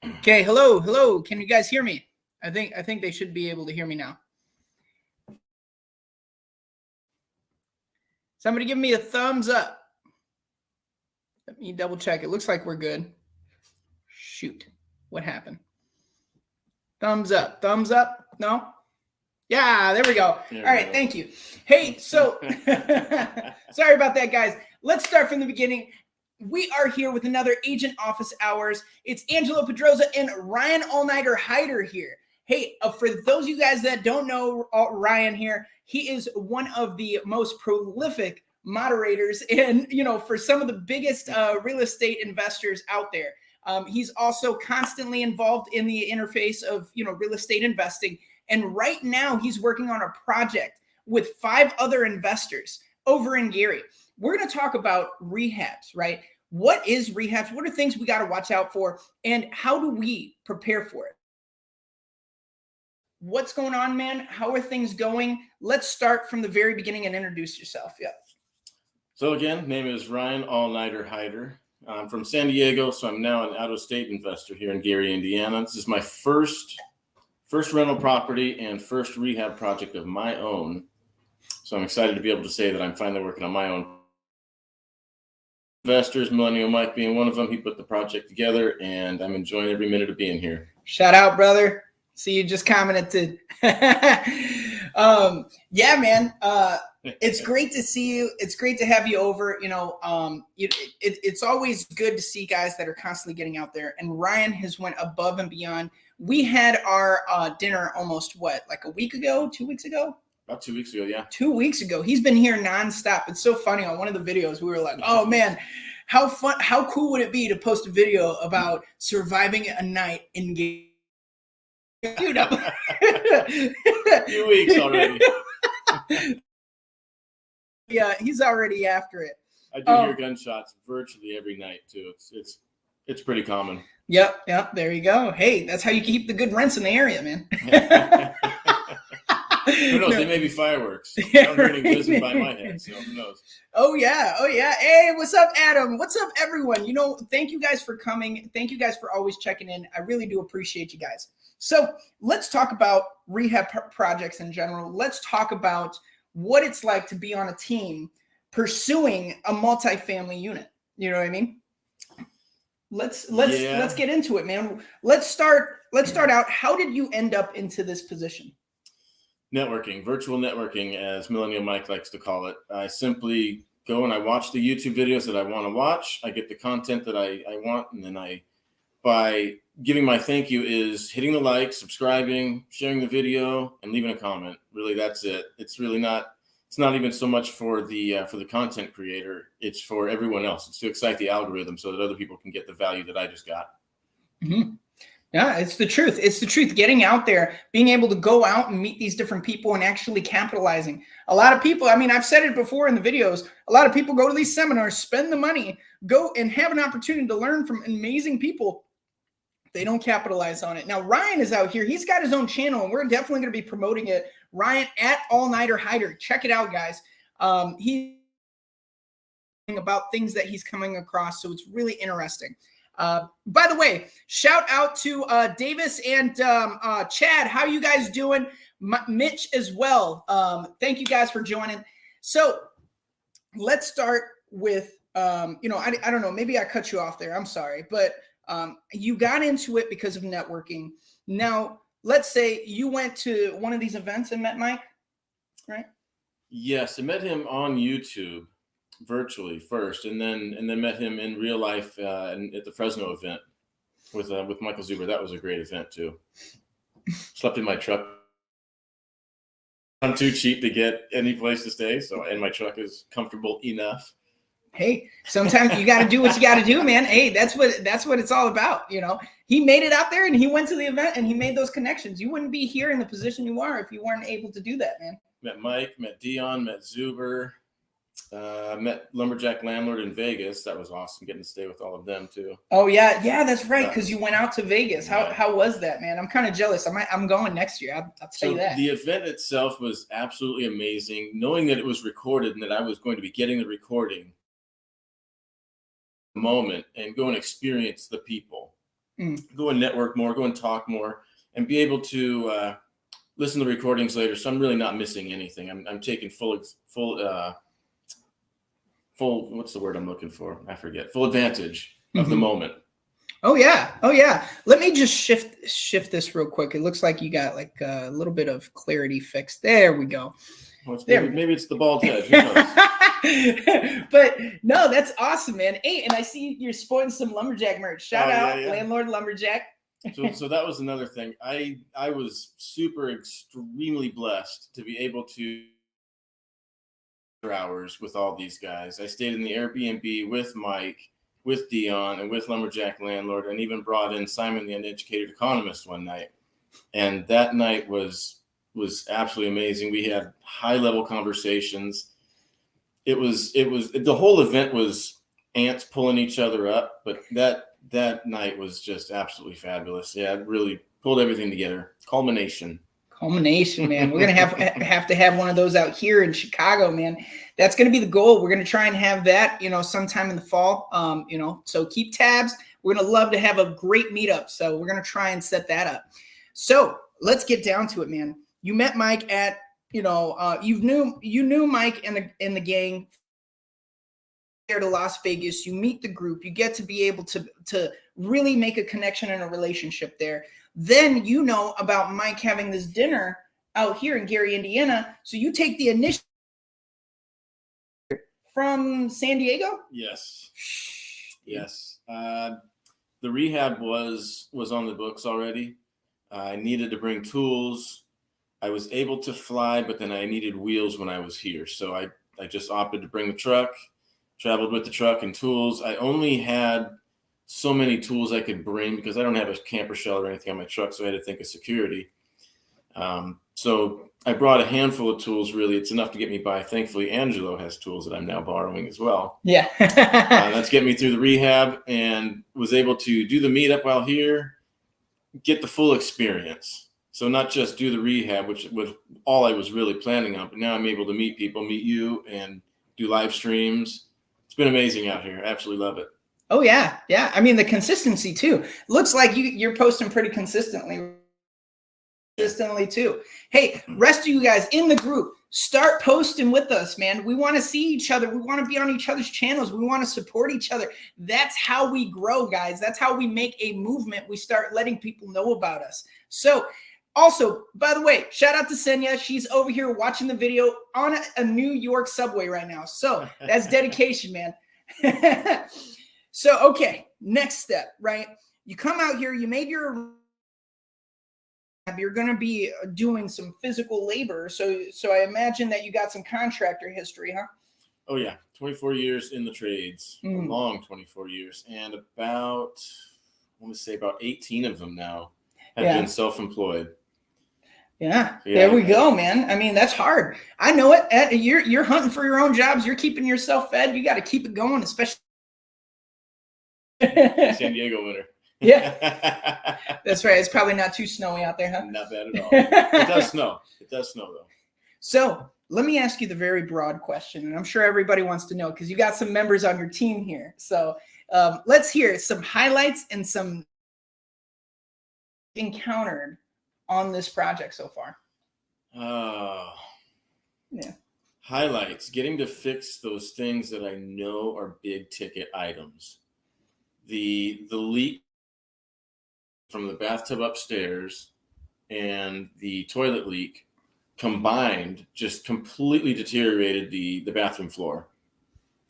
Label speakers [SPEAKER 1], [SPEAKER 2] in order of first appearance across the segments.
[SPEAKER 1] Okay, hello, hello. Can you guys hear me? I think they should be able to hear me now. Somebody give me a thumbs up. Let me double check. It looks like we're good. Shoot. What happened? Thumbs up. Thumbs up? No? Yeah, there we go. All right, thank you. Hey, so sorry about that, guys. Let's start from the beginning. We are here with another Agent Office Hours. It's Angelo Pedroza and Ryan All-Nighter Heider here. Hey, for those of you guys that don't know Ryan here, he is one of the most prolific moderators and, for some of the biggest real estate investors out there. He's also constantly involved in the interface of, real estate investing. And right now he's working on a project with 5 other investors over in Gary. We're going to talk about rehabs, right? What is rehabs? What are things we got to watch out for? And how do we prepare for it? What's going on, man? How are things going? Let's start from the very beginning and introduce yourself. Yeah.
[SPEAKER 2] So again, name is Ryan All-Nighter Heider. I'm from San Diego, so I'm now an out-of-state investor here in Gary, Indiana. This is my first rental property and first rehab project of my own. So I'm excited to be able to say that I'm finally working on my own. Investors, Millennial Mike being one of them. He put the project together, and I'm enjoying every minute of being here.
[SPEAKER 1] Shout out, brother. See, you just commented. Yeah, man. It's great to see you. It's great to have you over. It's always good to see guys that are constantly getting out there. And Ryan has went above and beyond. We had our dinner almost like a week ago, 2 weeks ago?
[SPEAKER 2] About 2 weeks ago, yeah.
[SPEAKER 1] 2 weeks ago. He's been here nonstop. It's so funny. On one of the videos, we were like, oh, man, how cool would it be to post a video about surviving a night in Gary? Dude,
[SPEAKER 2] few weeks already.
[SPEAKER 1] Yeah, he's already after it.
[SPEAKER 2] I do hear gunshots virtually every night too. It's pretty common.
[SPEAKER 1] Yep. There you go. Hey, that's how you keep the good rents in the area, man.
[SPEAKER 2] Who knows? They may be fireworks. I'm hearing whizzing by my head, so who knows?
[SPEAKER 1] Oh yeah. Hey, what's up, Adam? What's up, everyone? Thank you guys for coming. Thank you guys for always checking in. I really do appreciate you guys. So let's talk about rehab projects in general. Let's talk about what it's like to be on a team pursuing a multifamily unit. You know what I mean? Let's get into it, man. Let's start out. How did you end up into this position?
[SPEAKER 2] Networking, virtual networking, as Millennial Mike likes to call it. I simply go and I watch the YouTube videos that I want to watch. I get the content that I want, and then by giving my thank you is hitting the like, subscribing, sharing the video, and leaving a comment. Really, that's it. It's not even so much for the content creator. It's for everyone else. It's to excite the algorithm so that other people can get the value that I just got.
[SPEAKER 1] Mm-hmm. Yeah, it's the truth. It's the truth. Getting out there, being able to go out and meet these different people and actually capitalizing. A lot of people, I've said it before in the videos, a lot of people go to these seminars, spend the money, go and have an opportunity to learn from amazing people. They don't capitalize on it. Now, Ryan is out here. He's got his own channel, and we're definitely going to be promoting it. Ryan at All-Nighter Heider. Check it out, guys. He's about things that he's coming across, so it's really interesting. By the way, shout out to Davis and Chad. How you guys doing? Mitch as well. Thank you guys for joining. So let's start with, I don't know, maybe I cut you off there. I'm sorry, but you got into it because of networking. Now, let's say you went to one of these events and met Mike, right?
[SPEAKER 2] Yes, I met him on YouTube virtually first, and then met him in real life at the Fresno event with Michael Zuber. That was a great event too. Slept in my truck. I'm too cheap to get any place to stay, and my truck is comfortable enough.
[SPEAKER 1] Hey, sometimes you got to do what you got to do, man. Hey, that's what it's all about. He made it out there and he went to the event and he made those connections. You wouldn't be here in the position you are if you weren't able to do that, man.
[SPEAKER 2] Met Mike, met Dion, met Zuber, met Lumberjack Landlord in Vegas. That was awesome getting to stay with all of them too.
[SPEAKER 1] Oh yeah, that's right. Because you went out to Vegas. How was that, man? I'm kind of jealous. I'm going next year. I'll tell you that.
[SPEAKER 2] The event itself was absolutely amazing. Knowing that it was recorded and that I was going to be getting the recording moment and go and experience the people. go and network more, go and talk more, and be able to listen to the recordings later. So I'm really not missing anything. I'm taking full what's the word I'm looking for? I forget. Full advantage of the moment.
[SPEAKER 1] Oh yeah. Oh yeah. Let me just shift this real quick. It looks like you got like a little bit of clarity fixed. There we go.
[SPEAKER 2] Well, maybe it's the bald head. Who knows?
[SPEAKER 1] But no, that's awesome, man. Hey, and I see you're sporting some lumberjack merch. Shout out, Landlord Lumberjack.
[SPEAKER 2] So that was another thing. I was extremely blessed to be able to hours with all these guys. I stayed in the Airbnb with Mike, with Dion, and with Lumberjack Landlord, and even brought in Simon, the Uneducated Economist, one night. And that night was absolutely amazing. We had high-level conversations. It was the whole event was ants pulling each other up, but that night was just absolutely fabulous. Yeah, it really pulled everything together. Culmination, man. We're gonna have to have one of those out here in Chicago, man. That's gonna be the goal. We're gonna try and have that, sometime in the fall. So keep tabs. We're gonna love to have a great meetup. So we're gonna try and set that up. So let's get down to it, man. You met Mike at, you knew Mike and the gang there to Las Vegas. You meet the group. You get to be able to really make a connection and a relationship there. Then you know about Mike having this dinner out here in Gary, Indiana. So you take the initiative from San Diego? Yes. The rehab was on the books already. I needed to bring tools. I was able to fly, but then I needed wheels when I was here. So I just opted to bring the truck, traveled with the truck and tools. I only had so many tools I could bring because I don't have a camper shell or anything on my truck, so I had to think of security. So I brought a handful of tools, really. It's enough to get me by. Thankfully, Angelo has tools that I'm now borrowing as well.
[SPEAKER 1] Yeah.
[SPEAKER 2] That's getting me through the rehab, and was able to do the meetup while here, get the full experience. So not just do the rehab, which was all I was really planning on, but now I'm able to meet people, meet you, and do live streams. It's been amazing out here. I absolutely love it.
[SPEAKER 1] Oh yeah. Yeah. I mean, the consistency too. Looks like you're posting pretty consistently too. Hey, rest of you guys in the group, start posting with us, man. We want to see each other. We want to be on each other's channels. We want to support each other. That's how we grow, guys. That's how we make a movement. We start letting people know about us. So also, by the way, shout out to Senya. She's over here watching the video on a New York subway right now. So that's dedication, man. So, okay, next step, right? You come out here, you made you're going to be doing some physical labor. So I imagine that you got some contractor history, huh?
[SPEAKER 2] Oh yeah. 24 years in the trades, a long 24 years. And about 18 of them now have been self-employed.
[SPEAKER 1] Yeah, there we go, man. I mean, that's hard. I know it. You're hunting for your own jobs. You're keeping yourself fed. You got to keep it going, especially
[SPEAKER 2] San Diego winter.
[SPEAKER 1] Yeah, that's right. It's probably not too snowy out there, huh?
[SPEAKER 2] Not bad at all. It does snow. It does snow, though.
[SPEAKER 1] So let me ask you the very broad question, and I'm sure everybody wants to know because you got some members on your team here. So let's hear some highlights and some encountered on this project so far.
[SPEAKER 2] Yeah. Highlights, getting to fix those things that I know are big ticket items. The leak from the bathtub upstairs and the toilet leak combined just completely deteriorated the bathroom floor.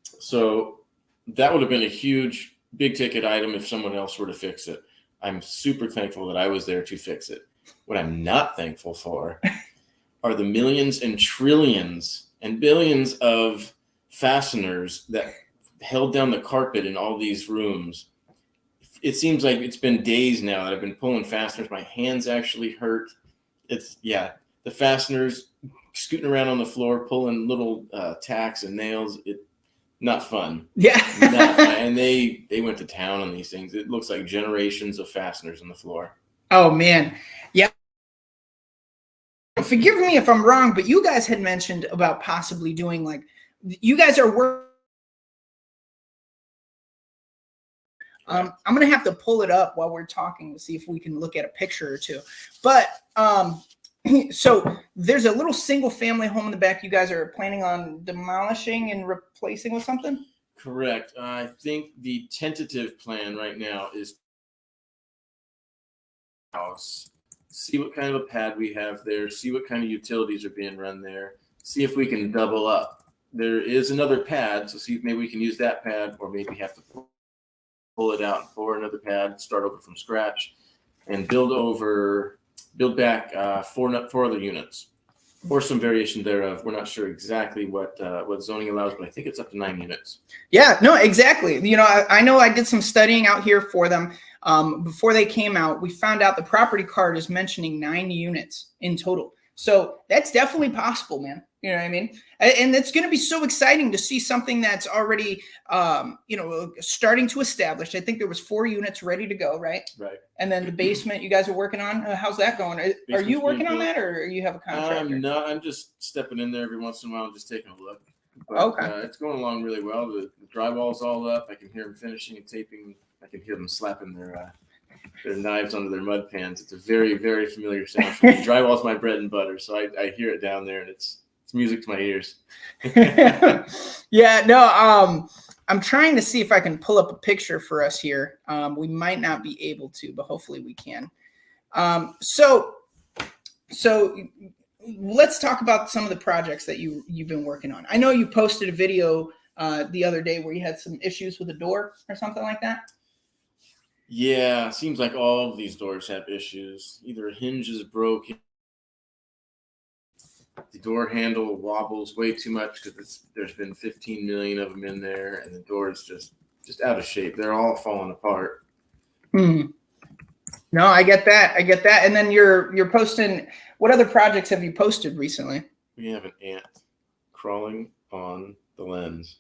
[SPEAKER 2] So that would have been a huge big ticket item if someone else were to fix it. I'm super thankful that I was there to fix it. What I'm not thankful for are the millions and trillions and billions of fasteners that held down the carpet in all these rooms. It seems like it's been days now that I've been pulling fasteners. My hands actually hurt. The fasteners scooting around on the floor, pulling little tacks and nails. Not fun.
[SPEAKER 1] Yeah.
[SPEAKER 2] Not fun. And they went to town on these things. It looks like generations of fasteners on the floor.
[SPEAKER 1] Oh, man. Yeah. Forgive me if I'm wrong, but you guys had mentioned about possibly doing you guys are working I'm going to have to pull it up while we're talking to see if we can look at a picture or two. But so there's a little single family home in the back you guys are planning on demolishing and replacing with something?
[SPEAKER 2] Correct. I think the tentative plan right now is house, see what kind of a pad we have there, see what kind of utilities are being run there, see if we can double up. There is another pad, so see if maybe we can use that pad, or maybe have to pull it out and pour another pad, start over from scratch, and build back four other units, or some variation thereof. We're not sure exactly what zoning allows, but I think it's up to 9 units.
[SPEAKER 1] Yeah, no, exactly. You know, I know I did some studying out here for them. Before they came out, we found out the property card is mentioning 9 units in total. So that's definitely possible, man. You know what I mean? And it's going to be so exciting to see something that's already, starting to establish. I think there was 4 units ready to go, right?
[SPEAKER 2] Right.
[SPEAKER 1] And then the basement you guys are working on. How's that going? Are you working on that, or you have a contractor?
[SPEAKER 2] I'm just stepping in there every once in a while and just taking a look. But,
[SPEAKER 1] okay.
[SPEAKER 2] It's going along really well. The drywall's all up. I can hear them finishing and taping. I can hear them slapping their knives onto their mud pans. It's a very, very familiar sound for me. Drywall's my bread and butter, so I hear it down there, and it's music to my ears.
[SPEAKER 1] Yeah, no, I'm trying to see if I can pull up a picture for us here. We might not be able to, but hopefully we can. So let's talk about some of the projects that you've been working on. I know you posted a video the other day where you had some issues with a door or something like that.
[SPEAKER 2] Yeah, seems like all of these doors have issues. Either a hinge is broken, the door handle wobbles way too much because there's been 15 million of them in there, and the door is just out of shape. They're all falling apart.
[SPEAKER 1] No, I get that. And then you're posting. What other projects have you posted recently?
[SPEAKER 2] We have an ant crawling on the lens.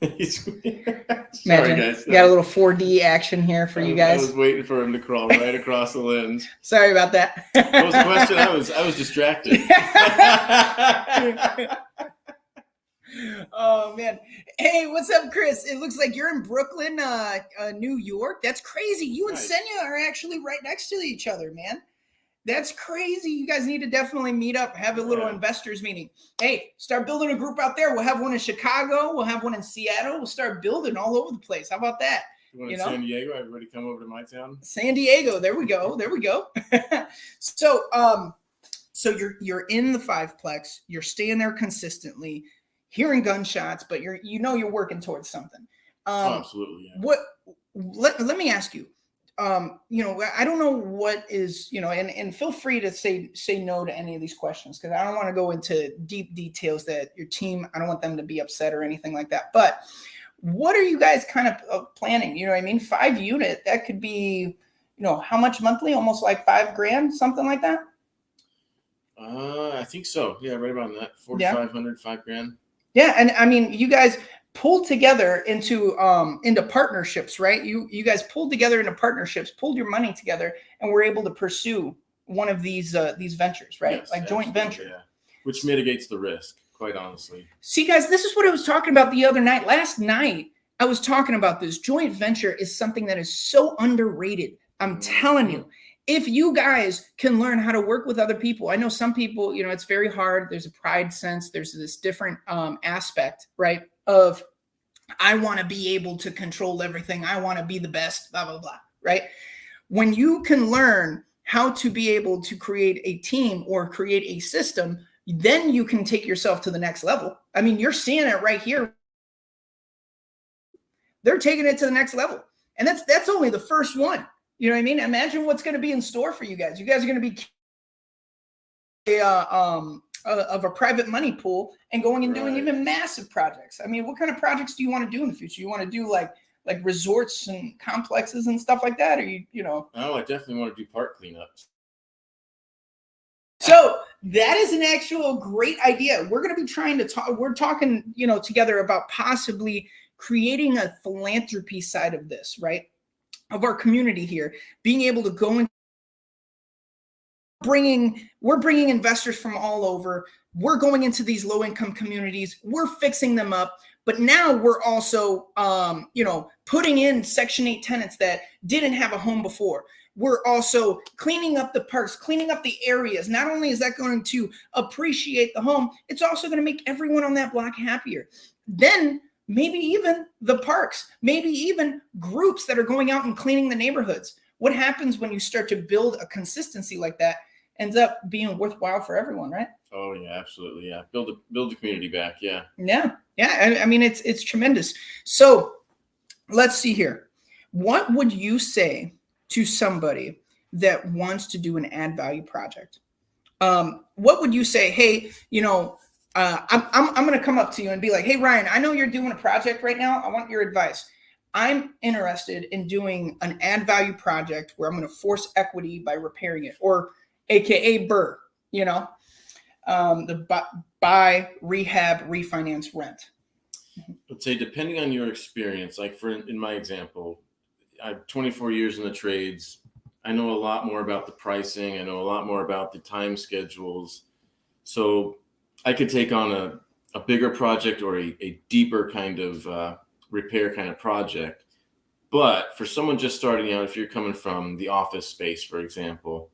[SPEAKER 2] Sorry, guys.
[SPEAKER 1] Got a little 4D action here for you guys.
[SPEAKER 2] I was waiting for him to crawl right across the lens.
[SPEAKER 1] Sorry about that.
[SPEAKER 2] What was the question? I was distracted.
[SPEAKER 1] Oh man. Hey, what's up, Chris? It looks like you're in Brooklyn, New York. That's crazy. You and
[SPEAKER 2] Nice.
[SPEAKER 1] Senya are actually right next to each other, man. That's crazy. You guys need to definitely meet up, have a little investors meeting. Hey, start building a group out there. We'll have one in Chicago. We'll have one in Seattle. We'll start building all over the place. How about that?
[SPEAKER 2] You know? San Diego, everybody come over to my town.
[SPEAKER 1] San Diego. There we go. So you're in the 5-plex. You're staying there consistently, hearing gunshots, but you're working towards something.
[SPEAKER 2] Absolutely. Yeah.
[SPEAKER 1] Let me ask you. I don't know what is, and feel free to say no to any of these questions, because I don't want to go into deep details that your team, I don't want them to be upset or anything like that. But what are you guys kind of planning? You know what I mean? 5 unit, that could be, how much monthly? Almost like $5,000, something like that.
[SPEAKER 2] I think so. Yeah, right around that. 4,500, $5,000.
[SPEAKER 1] Yeah, and I mean, you guys pulled together into partnerships, right? You guys pulled together into partnerships, pulled your money together, and were able to pursue one of these ventures, right?
[SPEAKER 2] Yes,
[SPEAKER 1] like joint venture.
[SPEAKER 2] Yeah. Which mitigates the risk, quite honestly.
[SPEAKER 1] See, guys, this is what I was talking about the other night. Last night, I was talking about this. Joint venture is something that is so underrated. I'm telling you. If you guys can learn how to work with other people, I know some people, it's very hard. There's a pride sense. There's this different aspect, right? Of, I want to be able to control everything. I want to be the best, blah, blah, blah, right? When you can learn how to be able to create a team or create a system, then you can take yourself to the next level. I mean, you're seeing it right here. They're taking it to the next level. And that's only the first one. You know what I mean? Imagine what's going to be in store for you guys. You guys are going to be of a private money pool and going and doing even massive projects. I mean, what kind of projects do you want to do in the future? You want to do like resorts and complexes and stuff like that? Or Oh,
[SPEAKER 2] I definitely want to do park cleanups.
[SPEAKER 1] So that is an actual great idea. We're going to be trying to talk. We're talking, together about possibly creating a philanthropy side of this, right? Of our community here, being able to go and we're bringing investors from all over. We're going into these low-income communities. We're fixing them up, But now we're also, putting in Section 8 tenants that didn't have a home before. We're also cleaning up the parks, cleaning up the areas. Not only is that going to appreciate the home, it's also going to make everyone on that block happier. Then maybe even the parks, maybe even groups that are going out and cleaning the neighborhoods. What happens when you start to build a consistency like that ends up being worthwhile for everyone, right?
[SPEAKER 2] Oh yeah, absolutely. Yeah. Build the community back. Yeah.
[SPEAKER 1] Yeah. I mean, it's tremendous. So let's see here. What would you say to somebody that wants to do an add value project? What would you say? Hey, I'm going to come up to you and be like, hey, Ryan, I know you're doing a project right now. I want your advice. I'm interested in doing an add value project where I'm going to force equity by repairing it, or AKA BRRRR, the buy, rehab, refinance, rent.
[SPEAKER 2] I'd say depending on your experience, like in my example, I have 24 years in the trades. I know a lot more about the pricing. I know a lot more about the time schedules. So I could take on a bigger project or a deeper kind of repair kind of project. But for someone just starting out, if you're coming from the office space, for example,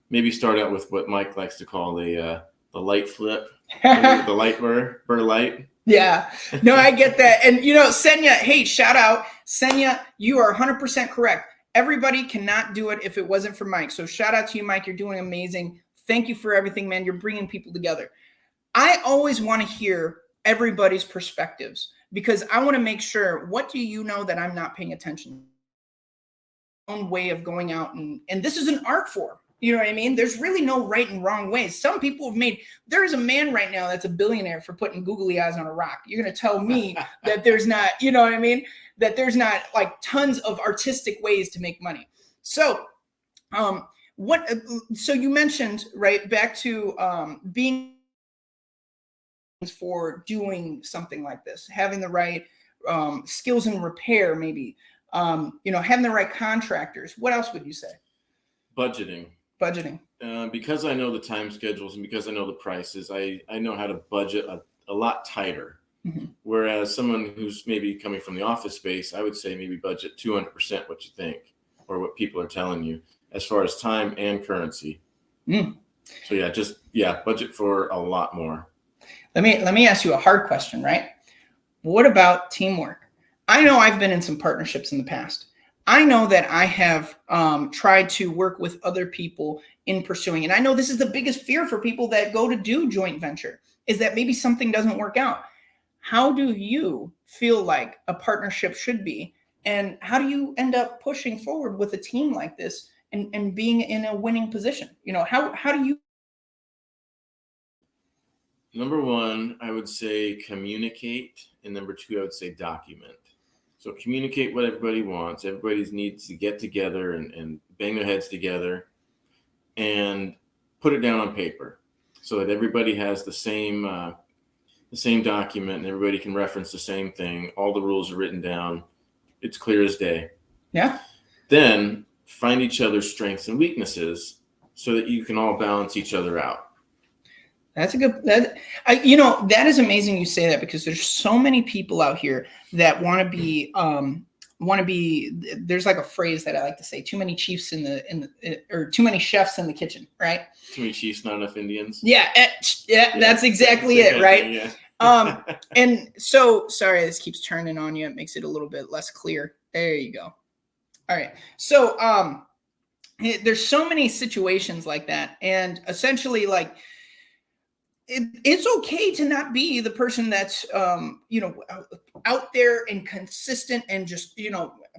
[SPEAKER 2] maybe start out with what Mike likes to call the light flip, the light BRRRR light.
[SPEAKER 1] Yeah, no, I get that. And, Senya, hey, shout out. Senya, you are 100% correct. Everybody cannot do it if it wasn't for Mike. So shout out to you, Mike. You're doing amazing. Thank you for everything, man. You're bringing people together. I always want to hear everybody's perspectives because I want to make sure, what do you know that I'm not paying attention to? Own way of going out and this is an art form. You know what I mean? There's really no right and wrong ways. Some people have there's a man right now that's a billionaire for putting googly eyes on a rock. You're going to tell me that there's not, you know what I mean? That there's not like tons of artistic ways to make money. So, so you mentioned, right, back to being for doing something like this, having the right skills in repair, maybe, having the right contractors. What else would you say?
[SPEAKER 2] Budgeting. Because I know the time schedules and because I know the prices, I know how to budget a lot tighter. Mm-hmm. Whereas someone who's maybe coming from the office space, I would say maybe budget 200% what you think or what people are telling you as far as time and currency. Mm. So budget for a lot more.
[SPEAKER 1] Let me ask you a hard question, right? What about teamwork? I know I've been in some partnerships in the past. I know that I have tried to work with other people in pursuing, and I know this is the biggest fear for people that go to do joint venture, is that maybe something doesn't work out. How do you feel like a partnership should be? And how do you end up pushing forward with a team like this and being in a winning position? How do you?
[SPEAKER 2] Number one, I would say communicate. And number two, I would say document. So communicate what everybody wants. Everybody needs to get together and bang their heads together and put it down on paper so that everybody has the same document and everybody can reference the same thing. All the rules are written down. It's clear as day. Yeah. Then find each other's strengths and weaknesses so that you can all balance each other out.
[SPEAKER 1] That's a good, that is amazing you say that, because there's so many people out here that want to be, there's like a phrase that I like to say, too many chiefs or too many chefs in the kitchen, right?
[SPEAKER 2] Too many chiefs, not enough Indians.
[SPEAKER 1] Yeah. That's exactly it, right? Yeah. And so, sorry, this keeps turning on you. It makes it a little bit less clear. There you go. All right. So, there's so many situations like that. And essentially, like, it's okay to not be the person that's, out there and consistent and just,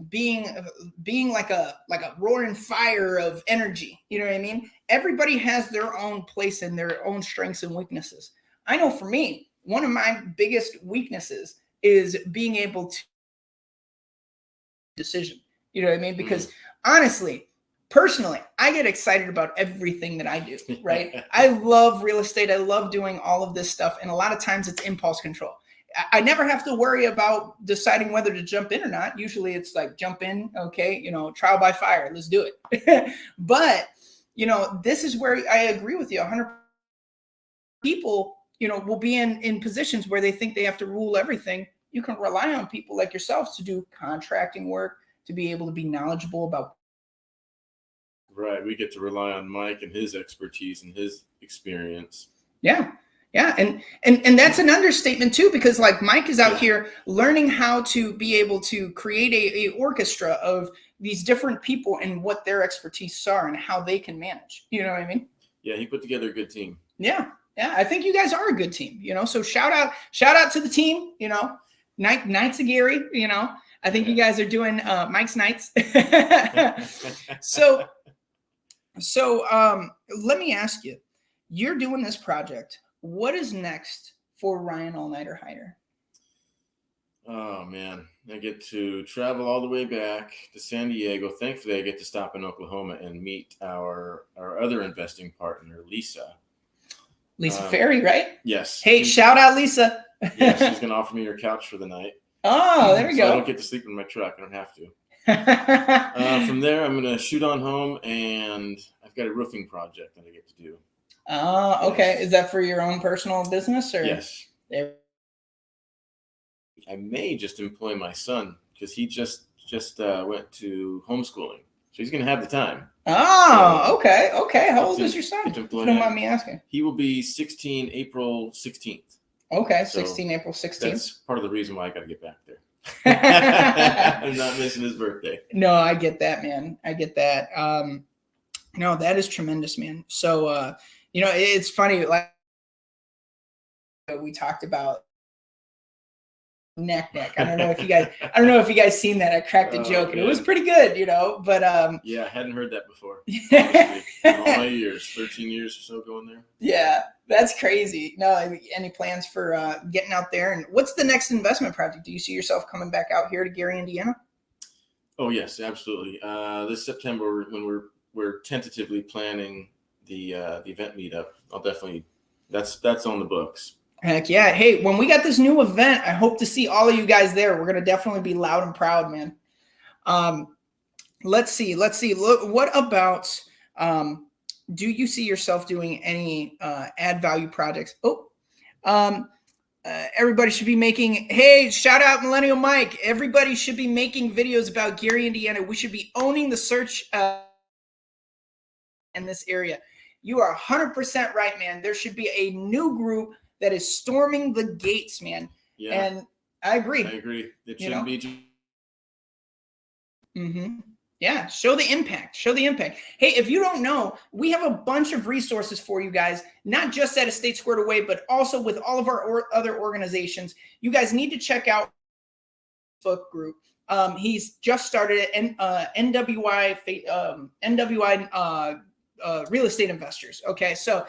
[SPEAKER 1] being like a roaring fire of energy. You know what I mean? Everybody has their own place and their own strengths and weaknesses. I know for me, one of my biggest weaknesses is being able to decision. You know what I mean? Because honestly, personally, I get excited about everything that I do, right? I love real estate. I love doing all of this stuff. And a lot of times it's impulse control. I never have to worry about deciding whether to jump in or not. Usually it's like, jump in, okay, trial by fire, let's do it. But, this is where I agree with you 100%. People, will be in positions where they think they have to rule everything you can rely on people like yourselves to do contracting work, to be able to be knowledgeable about.
[SPEAKER 2] Right. We get to rely on Mike and his expertise and his experience.
[SPEAKER 1] Yeah. Yeah. And that's an understatement too, because like Mike is out here learning how to be able to create a orchestra of these different people and what their expertise are and how they can manage. You know what I mean?
[SPEAKER 2] Yeah. He put together a good team.
[SPEAKER 1] Yeah. Yeah. I think you guys are a good team, you know, so shout out to the team, you know, Knights of Gary, you know, I think you guys are doing Mike's Nights. So let me ask you, you're doing this project. What is next for Ryan All-Nighter Heider?
[SPEAKER 2] Oh man, I get to travel all the way back to San Diego. Thankfully, I get to stop in Oklahoma and meet our other investing partner, Lisa.
[SPEAKER 1] Lisa Ferry, right?
[SPEAKER 2] Yes.
[SPEAKER 1] Hey, shout out Lisa.
[SPEAKER 2] Yeah, she's gonna offer me her couch for the night.
[SPEAKER 1] Oh, there we go.
[SPEAKER 2] I don't get to sleep in my truck. I don't have to. From there, I'm gonna shoot on home, and I've got a roofing project that I get to do.
[SPEAKER 1] Oh, okay. Yes. Is that for your own personal business, or?
[SPEAKER 2] Yes. I may just employ my son because he just went to homeschooling, so he's gonna have the time.
[SPEAKER 1] Oh, so, okay. How old is your son? If you don't mind me asking.
[SPEAKER 2] He will be 16 April 16th.
[SPEAKER 1] Okay, so 16 April 16th.
[SPEAKER 2] That's part of the reason why I got to get back there. I'm not missing his birthday.
[SPEAKER 1] No, I get that, man. I get that. No, that is tremendous, man. So, you know, it's funny. Like we talked about neck. I don't know if you guys seen that. I cracked a joke, and it was pretty good, you know. But
[SPEAKER 2] yeah, I hadn't heard that before. In all my years, 13 years or so going there.
[SPEAKER 1] Yeah, that's crazy. No, any plans for getting out there? And what's the next investment project? Do you see yourself coming back out here to Gary, Indiana?
[SPEAKER 2] Oh yes, absolutely. This September, when we're tentatively planning the event meetup, I'll definitely that's on the books.
[SPEAKER 1] Heck yeah. Hey, when we got this new event, I hope to see all of you guys there. We're going to definitely be loud and proud, man. Let's see. Look, what about, do you see yourself doing any add value projects? Everybody should be making, hey, shout out Millennial Mike. Everybody should be making videos about Gary, Indiana. We should be owning the search in this area. You are 100% right, man. There should be a new group that is storming the gates, man. Yeah. And I agree.
[SPEAKER 2] It shouldn't be.
[SPEAKER 1] Yeah. Show the impact. Hey, if you don't know, we have a bunch of resources for you guys, not just at Estate Squared Away, but also with all of our other organizations. You guys need to check out the Facebook group. He's just started an NWI real estate investors. Okay. So,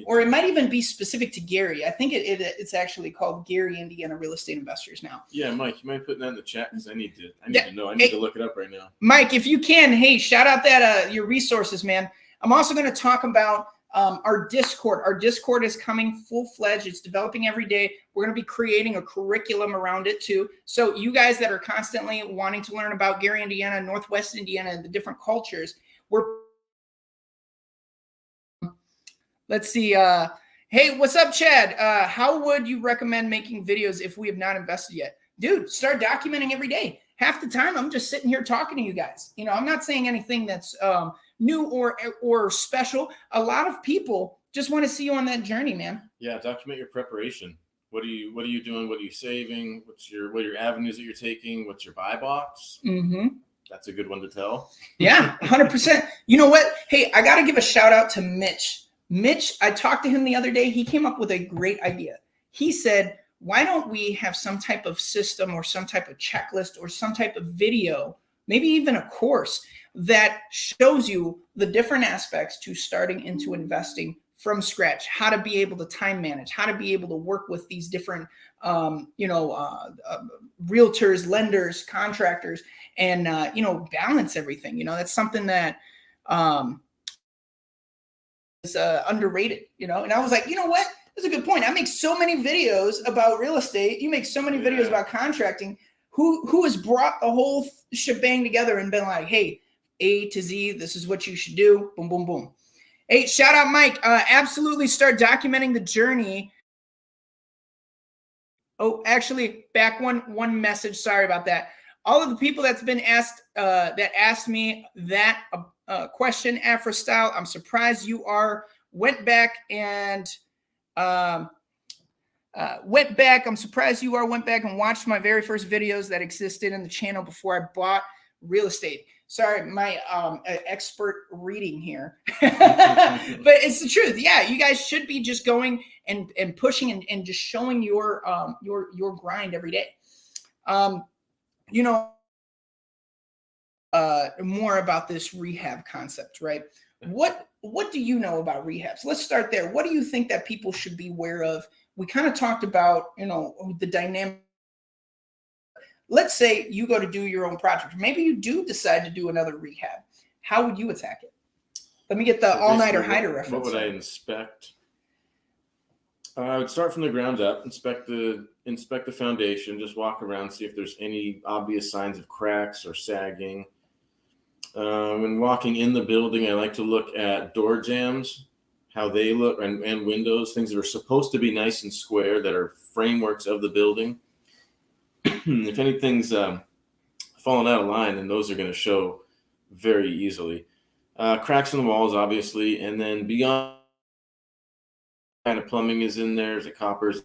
[SPEAKER 1] or it might even be specific to Gary. I think it's actually called Gary, Indiana Real Estate Investors now.
[SPEAKER 2] Yeah, Mike, you might put that in the chat because I need to know. I need to look it up right now.
[SPEAKER 1] Mike, if you can, hey, shout out that your resources, man. I'm also going to talk about our Discord. Our Discord is coming full-fledged. It's developing every day. We're going to be creating a curriculum around it too. So you guys that are constantly wanting to learn about Gary, Indiana, Northwest Indiana, and the different cultures, let's see. Hey, what's up, Chad? How would you recommend making videos if we have not invested yet? Dude, start documenting every day. Half the time, I'm just sitting here talking to you guys. You know, I'm not saying anything that's new or special. A lot of people just want to see you on that journey, man.
[SPEAKER 2] Yeah, document your preparation. What are you doing? What are you saving? What are your avenues that you're taking? What's your buy box? That's a good one to tell.
[SPEAKER 1] Yeah, 100%. You know what? Hey, I got to give a shout out to Mitch. Mitch, I talked to him the other day. He came up with a great idea. He said, why don't we have some type of system or some type of checklist or some type of video, maybe even a course that shows you the different aspects to starting into investing from scratch, how to be able to time manage, how to be able to work with these different, realtors, lenders, contractors, and, balance everything. That's something that, is underrated, and I was like, you know what? That's a good point. I make so many videos about real estate. You make so many videos about contracting. Who has brought the whole shebang together and been like, hey, A to Z, this is what you should do. Boom, boom, boom. Hey, shout out Mike. Absolutely start documenting the journey Oh, actually, back one message. Sorry about that. All of the people that's been asked that asked me that question, Afro Style, I'm surprised you went back and I'm surprised you went back and watched my very first videos that existed in the channel before I bought real estate. Sorry, my expert reading here, but it's the truth. Yeah, you guys should be just going and pushing and just showing your grind every day. You know, more about this rehab concept, right? What do you know about rehab? So let's start there. What do you think that people should be aware of? We kind of talked about, the dynamic. Let's say you go to do your own project. Maybe you do decide to do another rehab. How would you attack it? Let me get the all-nighter Heider reference.
[SPEAKER 2] What would I inspect? I would start from the ground up, inspect the foundation, just walk around, see if there's any obvious signs of cracks or sagging. When walking in the building, I like to look at door jambs, how they look, and windows, things that are supposed to be nice and square, that are frameworks of the building. If anything's fallen out of line, then those are going to show very easily. Cracks in the walls, obviously, and then beyond, kind of plumbing is in there. Is it coppers?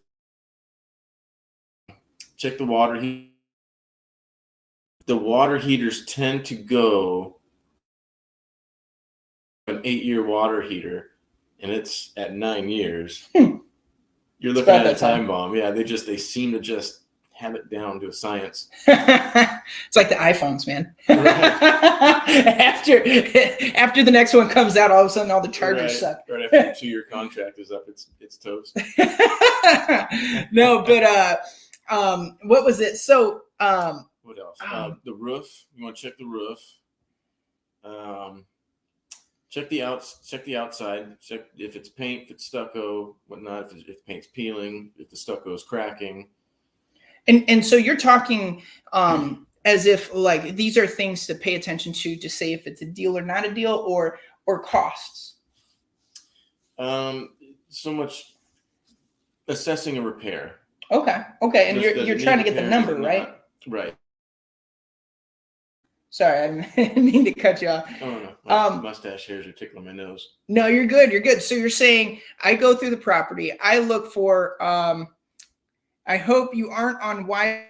[SPEAKER 2] Check the water heat. The water heaters tend to go an 8-year water heater, and it's at 9 years. You're looking at a time bomb. Yeah, they seem to just have it down to a science.
[SPEAKER 1] It's like the iPhones, man. After the next one comes out, all of a sudden all the chargers suck.
[SPEAKER 2] Right after the 2-year contract is up, it's toast.
[SPEAKER 1] No, but what was it? So
[SPEAKER 2] what else? The roof. You want to check the roof. Check the outside. Check if it's paint, if it's stucco, whatnot. If the paint's peeling, if the stucco is cracking.
[SPEAKER 1] And so you're talking as if like these are things to pay attention to say if it's a deal or not a deal, or costs.
[SPEAKER 2] So much assessing a repair.
[SPEAKER 1] Okay. And you're trying to get the number, right?
[SPEAKER 2] Right.
[SPEAKER 1] Sorry, I didn't mean to cut you off.
[SPEAKER 2] Oh no, my mustache hairs are tickling my nose.
[SPEAKER 1] No, you're good. So you're saying I go through the property, I look for I hope you aren't on why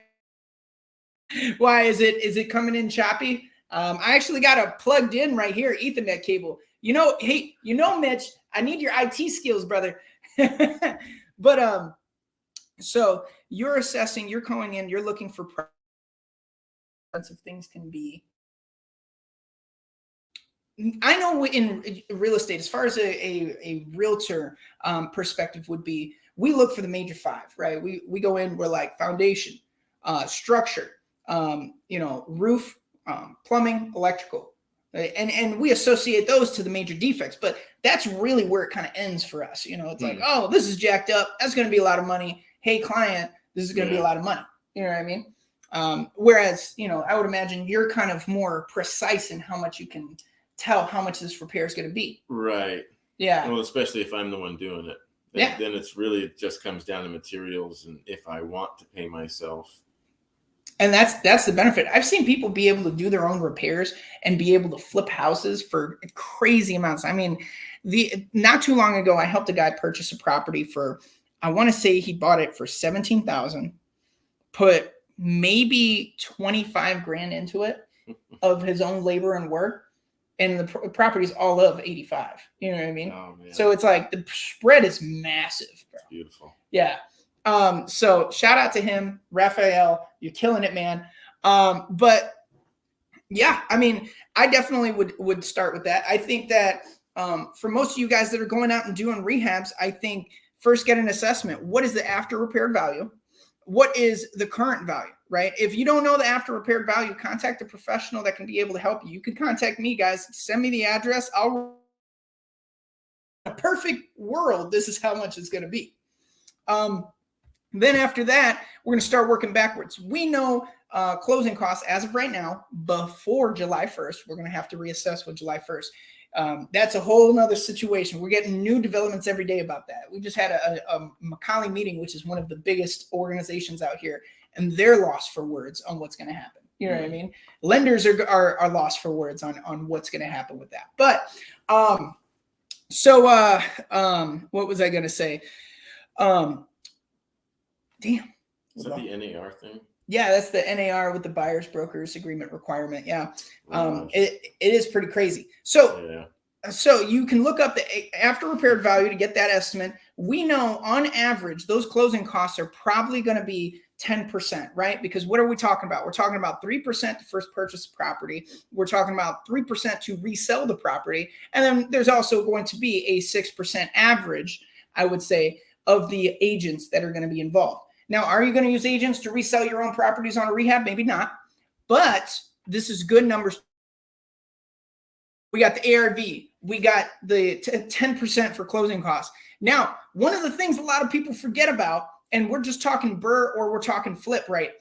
[SPEAKER 1] is it coming in choppy? I actually got a plugged in right here Ethernet cable. Hey, Mitch, I need your IT skills, brother. But so you're assessing, you're calling in, you're looking for of things can be. I know in real estate, as far as a realtor perspective would be, we look for the major 5, right? We go in, we're like foundation, structure, roof, plumbing, electrical, right? And we associate those to the major defects, but that's really where it kind of ends for us. It's like, oh, this is jacked up. That's going to be a lot of money. Hey, client, this is going to be a lot of money. You know what I mean? Whereas, I would imagine you're kind of more precise in how much you can tell how much this repair is going to be.
[SPEAKER 2] Right.
[SPEAKER 1] Yeah.
[SPEAKER 2] Well, especially if I'm the one doing it. Then it just comes down to materials and if I want to pay myself.
[SPEAKER 1] And that's the benefit. I've seen people be able to do their own repairs and be able to flip houses for crazy amounts. I mean, not too long ago, I helped a guy purchase a property for, I want to say he bought it for $17,000, put maybe 25 grand into it of his own labor and work. And the property's all of 85. You know what I mean?
[SPEAKER 2] Oh, man.
[SPEAKER 1] So it's like the spread is massive, bro.
[SPEAKER 2] It's beautiful.
[SPEAKER 1] Yeah. So shout out to him, Raphael. You're killing it, man. But yeah, I mean, I definitely would start with that. I think that for most of you guys that are going out and doing rehabs, I think first get an assessment. What is the after repair value? What is the current value, right? If you don't know the after repair value, contact a professional that can be able to help you. You can contact me, guys. Send me the address. In a perfect world, this is how much it's going to be. Then after that, we're going to start working backwards. We know closing costs as of right now before July 1st. We're going to have to reassess with July 1st. That's a whole nother situation. We're getting new developments every day about that. We just had a Macaulay meeting, which is one of the biggest organizations out here, and they're lost for words on what's going to happen. You know what I mean? Lenders are lost for words on what's going to happen with that. But what was I going to say? Damn.
[SPEAKER 2] Is that the NAR thing?
[SPEAKER 1] Yeah, that's the NAR with the buyer's brokers agreement requirement. Yeah.
[SPEAKER 2] Wow.
[SPEAKER 1] It is pretty crazy. So you can look up the after repaired value to get that estimate. We know on average, those closing costs are probably going to be 10%, right? Because what are we talking about? We're talking about 3% to first purchase property. We're talking about 3% to resell the property. And then there's also going to be a 6% average, I would say, of the agents that are going to be involved. Now, are you going to use agents to resell your own properties on a rehab? Maybe not, but this is good numbers. We got the ARV. We got the 10% for closing costs. Now, one of the things a lot of people forget about, and we're just talking BRRRR or we're talking flip, right,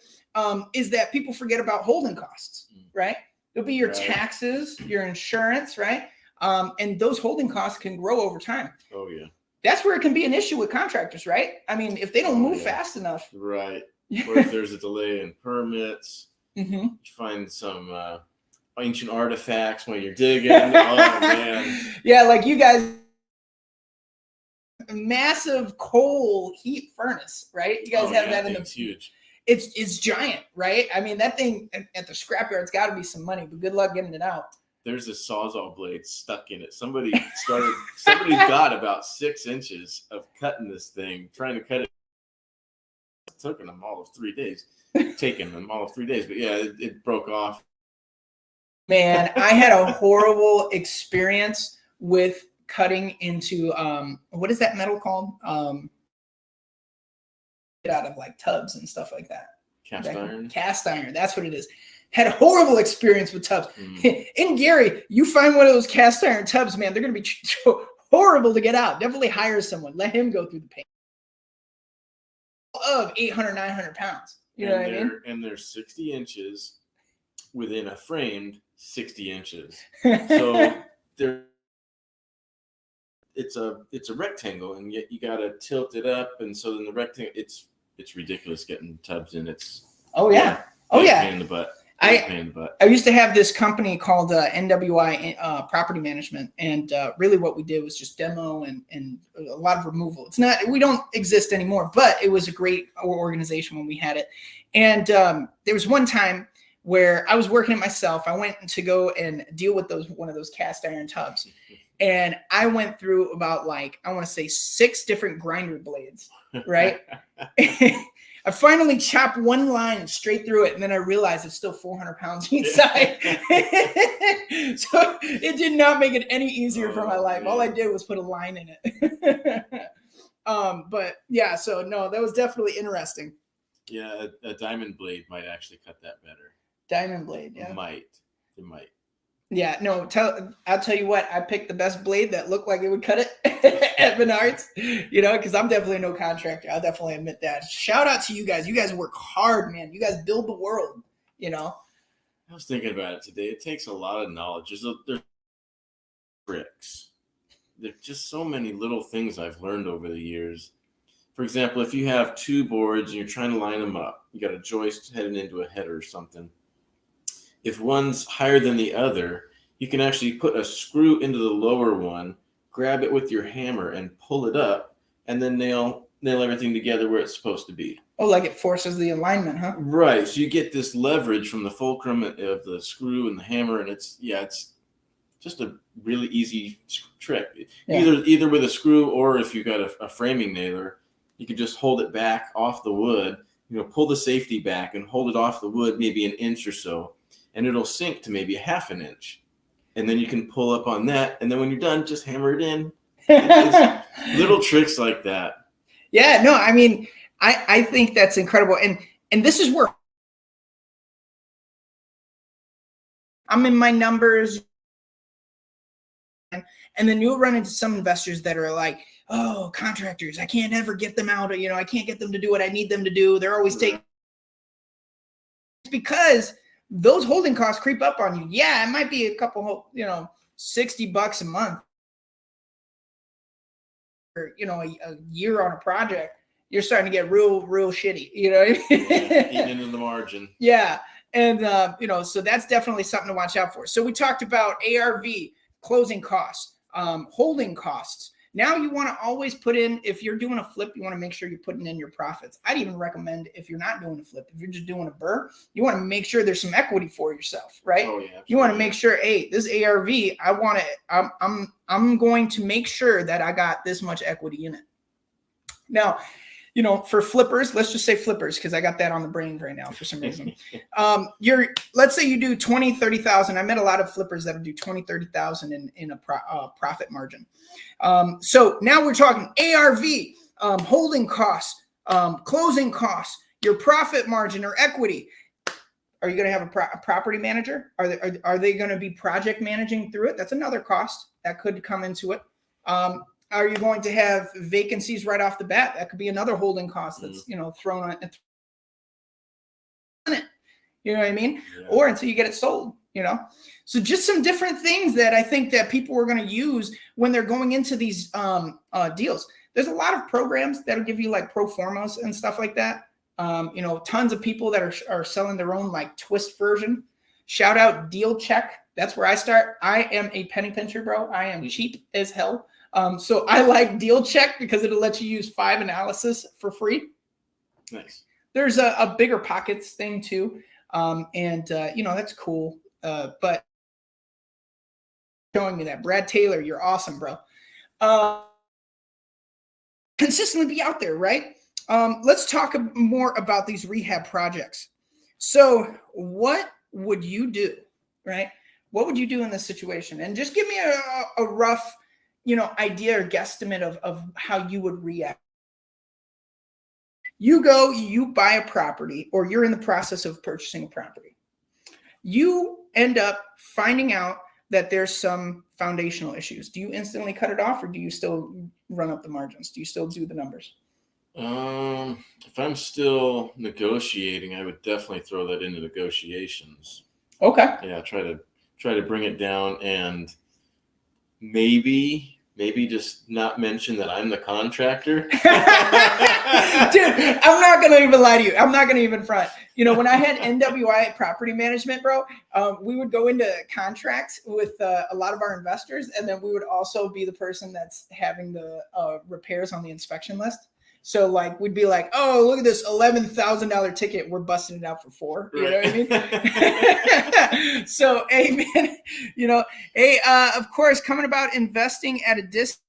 [SPEAKER 1] is that people forget about holding costs, right? It'll be your taxes, your insurance, right? And those holding costs can grow over time.
[SPEAKER 2] Oh, yeah.
[SPEAKER 1] That's where it can be an issue with contractors, right? I mean, if they don't move fast enough.
[SPEAKER 2] Right. Or if there's a delay in permits, you find some ancient artifacts when you're digging. Oh, man.
[SPEAKER 1] Yeah, like you guys, massive coal heat furnace, right? You guys have that in the
[SPEAKER 2] huge.
[SPEAKER 1] It's giant, right? I mean, that thing at the scrapyard's got to be some money, but good luck getting it out.
[SPEAKER 2] There's a Sawzall blade stuck in it. Somebody got about 6 inches of cutting this thing, trying to cut it. It's taken them all of 3 days. But yeah, it broke off.
[SPEAKER 1] Man, I had a horrible experience with cutting into what is that metal called? Out of like tubs and stuff like that.
[SPEAKER 2] Cast iron.
[SPEAKER 1] Cast iron. That's what it is. Had a horrible experience with tubs. In Gary, you find one of those cast iron tubs, man, they're going to be horrible to get out. Definitely hire someone. Let him go through the pain. Of 800, 900 pounds. You know what I mean?
[SPEAKER 2] And they're 60 inches within a framed 60 inches. So it's a rectangle, and yet you got to tilt it up. And so then the rectangle, it's ridiculous getting tubs in. Pain in the butt.
[SPEAKER 1] I used to have this company called NWI Property Management, and really what we did was just demo and a lot of removal. We don't exist anymore, but it was a great organization when we had it. And there was one time where I was working it myself. I went to go and deal with one of those cast iron tubs, and I went through about I want to say 6 different grinder blades, right? I finally chopped one line straight through it, and then I realized it's still 400 pounds inside. So it did not make it any easier for my life. Man. All I did was put a line in it. But yeah, so no, that was definitely interesting.
[SPEAKER 2] Yeah, a diamond blade might actually cut that better.
[SPEAKER 1] Diamond blade, yeah.
[SPEAKER 2] It might.
[SPEAKER 1] Yeah, no, I'll tell you what, I picked the best blade that looked like it would cut it at Menards, because I'm definitely no contractor. I'll definitely admit that. Shout out to you guys. You guys work hard, man. You guys build the world, I
[SPEAKER 2] was thinking about it today. It takes a lot of knowledge. There's tricks. There's just so many little things I've learned over the years. For example, if you have 2 boards and you're trying to line them up, you got a joist heading into a header or something. If one's higher than the other, you can actually put a screw into the lower one, grab it with your hammer and pull it up, and then nail everything together where it's supposed to be.
[SPEAKER 1] Oh, like it forces the alignment, huh?
[SPEAKER 2] Right. So you get this leverage from the fulcrum of the screw and the hammer, and it's just a really easy trick. Yeah. Either with a screw, or if you've got a framing nailer, you can just hold it back off the wood, pull the safety back and hold it off the wood maybe an inch or so, and it'll sink to maybe a half an inch. And then you can pull up on that, and then when you're done, just hammer it in. It's little tricks like that.
[SPEAKER 1] Yeah, no, I mean, I think that's incredible. And this is where I'm in my numbers. And then you'll run into some investors that are like, oh, contractors, I can't ever get them out. I can't get them to do what I need them to do. They're always taking because those holding costs creep up on you. Yeah, it might be a couple, $60 a month, or a year on a project. You're starting to get real shitty. You know what I mean?
[SPEAKER 2] Yeah, eating into the margin.
[SPEAKER 1] Yeah. And, so that's definitely something to watch out for. So we talked about ARV, closing costs, holding costs. Now you want to always put in, if you're doing a flip, you want to make sure you're putting in your profits. I'd even recommend, if you're not doing a flip, if you're just doing a burr, you want to make sure there's some equity for yourself, right?
[SPEAKER 2] Oh, yeah,
[SPEAKER 1] you want to make sure, hey, this ARV, I'm going to make sure that I got this much equity in it. Now, for flippers, let's just say flippers, because I got that on the brain right now for some reason. Let's say you do 20, 30,000. I met a lot of flippers that do 20, 30,000 in a profit margin. So now we're talking ARV, holding costs, closing costs, your profit margin or equity. Are you going to have a property manager? Are they going to be project managing through it? That's another cost that could come into it. Are you going to have vacancies right off the bat? That could be another holding cost that's, thrown on it. You know what I mean? Yeah. Or until you get it sold, So just some different things that I think that people are going to use when they're going into these deals. There's a lot of programs that'll give you like pro formas and stuff like that. Tons of people that are selling their own like twist version. Shout out Deal Check. That's where I start. I am a penny pincher, bro. I am cheap as hell. So I like Deal Check because it'll let you use 5 analysis for free.
[SPEAKER 2] Nice.
[SPEAKER 1] There's a bigger pockets thing too. That's cool. But showing me that, Brad Taylor, you're awesome, bro. Consistently be out there, right? Let's talk more about these rehab projects. So what would you do, right? What would you do in this situation? And just give me a rough, idea or guesstimate of how you would react. You buy a property, or you're in the process of purchasing a property. You end up finding out that there's some foundational issues. Do you instantly cut it off, or do you still run up the margins? Do you still do the numbers?
[SPEAKER 2] If I'm still negotiating, I would definitely throw that into negotiations.
[SPEAKER 1] Okay.
[SPEAKER 2] Yeah, try to bring it down, and maybe just not mention that I'm the contractor.
[SPEAKER 1] Dude, I'm not going to even lie to you. I'm not going to even front. When I had NWI property management, bro, we would go into contracts with a lot of our investors, and then we would also be the person that's having the repairs on the inspection list. So like, we'd be like, oh, look at this $11,000 ticket. We're busting it out for $4. You know what I mean? So, hey, man, of course, coming about investing at a distance.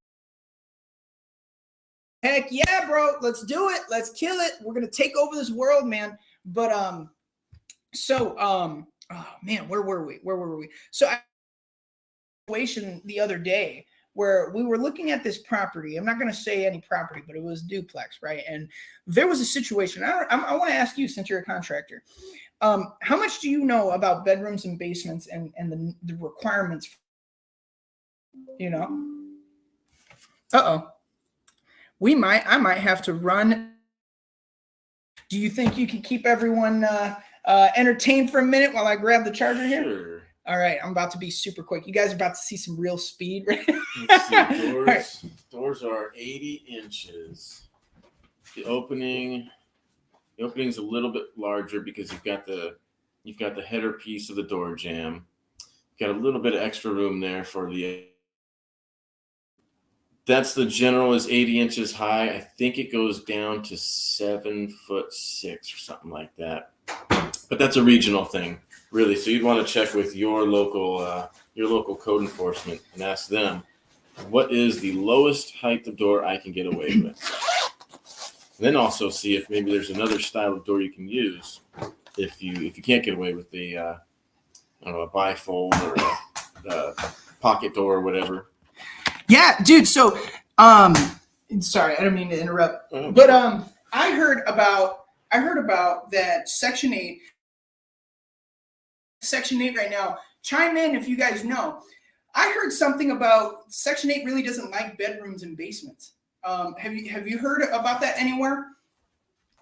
[SPEAKER 1] Heck yeah, bro. Let's do it. Let's kill it. We're going to take over this world, man. But, oh man, where were we? So situation the other day where we were looking at this property. I'm not going to say any property, but it was duplex, right? And there was a situation. I want to ask you, since you're a contractor, how much do you know about bedrooms and basements and the requirements? Uh-oh. I might have to run. Do you think you can keep everyone entertained for a minute while I grab the charger here?
[SPEAKER 2] Sure.
[SPEAKER 1] All right, I'm about to be super quick. You guys are about to see some real speed. Right?
[SPEAKER 2] Let's see. Doors are 80 inches. The opening's a little bit larger because you've got the header piece of the door jamb. Got a little bit of extra room there for the. That's the general is 80 inches high. I think it goes down to 7'6" or something like that. But that's a regional thing, really. So you'd want to check with your local code enforcement and ask them, what is the lowest height of door I can get away with? And then also see if maybe there's another style of door you can use if you can't get away with the a bifold or a pocket door or whatever. Yeah, dude. So sorry, I don't mean to interrupt, but I heard about that Section 8. Section 8 right now. Chime in if you guys know. I heard something about Section 8 really doesn't like bedrooms and basements. Have you heard about that anywhere?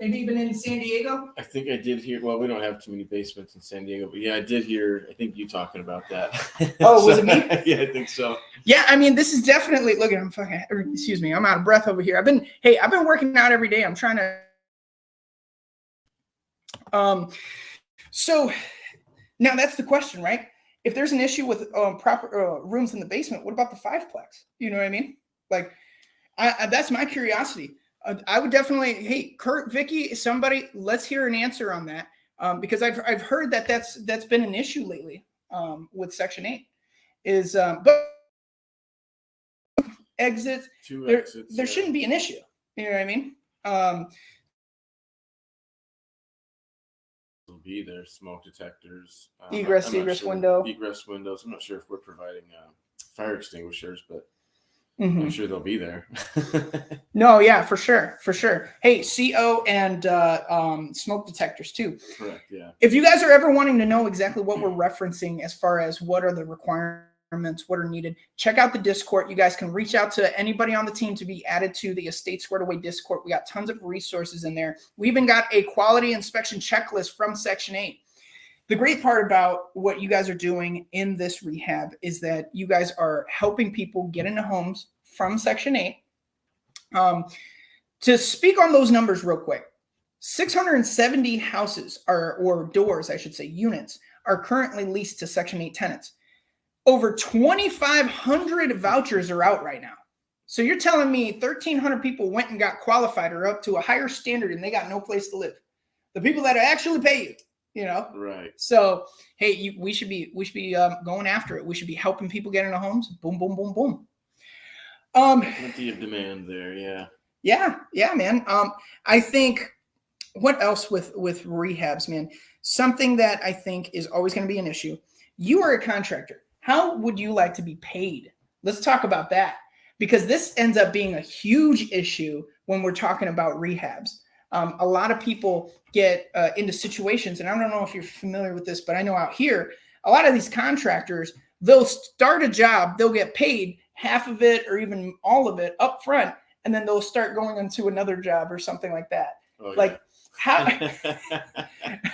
[SPEAKER 1] Maybe even in San Diego.
[SPEAKER 2] I think I did hear. Well, we don't have too many basements in San Diego, but yeah, I did hear. I think you talking about that.
[SPEAKER 1] Oh, was it me?
[SPEAKER 2] Yeah, I think so.
[SPEAKER 1] Yeah, I mean, this is definitely. Look at I'm fucking. Excuse me, I'm out of breath over here. I've been working out every day. I'm trying to. So now that's the question, right? If there's an issue with proper rooms in the basement, what about the 5-plex? You know what I mean? Like, that's my curiosity. I would definitely, hey, Kurt, Vicky, somebody, let's hear an answer on that, because I've heard that that's been an issue lately with Section 8. Is but exits, there shouldn't be an issue. You know what I mean?
[SPEAKER 2] Will be there, smoke detectors,
[SPEAKER 1] egress window,
[SPEAKER 2] egress windows. I'm not sure if we're providing fire extinguishers, but
[SPEAKER 1] mm-hmm.
[SPEAKER 2] I'm sure they'll be there.
[SPEAKER 1] No, yeah, for sure. Hey, CO and smoke detectors too.
[SPEAKER 2] Correct. Yeah.
[SPEAKER 1] If you guys are ever wanting to know exactly what we're referencing as far as what are the requirements, what are needed, check out the Discord. You guys can reach out to anybody on the team to be added to the Estate Squared Away Discord. We got tons of resources in there. We even got a quality inspection checklist from Section 8. The great part about what you guys are doing in this rehab is that you guys are helping people get into homes from Section 8. To speak on those numbers real quick, 670 houses or doors, I should say, units, are currently leased to Section 8 tenants. Over 2,500 vouchers are out right now. So you're telling me 1,300 people went and got qualified or up to a higher standard and they got no place to live. The people that actually pay you, you know?
[SPEAKER 2] Right.
[SPEAKER 1] So, hey, we should be going after it. We should be helping people get into homes. Boom, boom, boom, boom.
[SPEAKER 2] Plenty of demand there. Yeah.
[SPEAKER 1] Yeah, man. I think what else with rehabs, man? Something that I think is always going to be an issue. You are a contractor. How would you like to be paid? Let's talk about that, because this ends up being a huge issue when we're talking about rehabs. A lot of people get into situations, and I don't know if you're familiar with this, but I know out here, a lot of these contractors, they'll start a job, they'll get paid half of it or even all of it up front, and then they'll start going into another job or something like that.
[SPEAKER 2] Oh,
[SPEAKER 1] like,
[SPEAKER 2] yeah.
[SPEAKER 1] how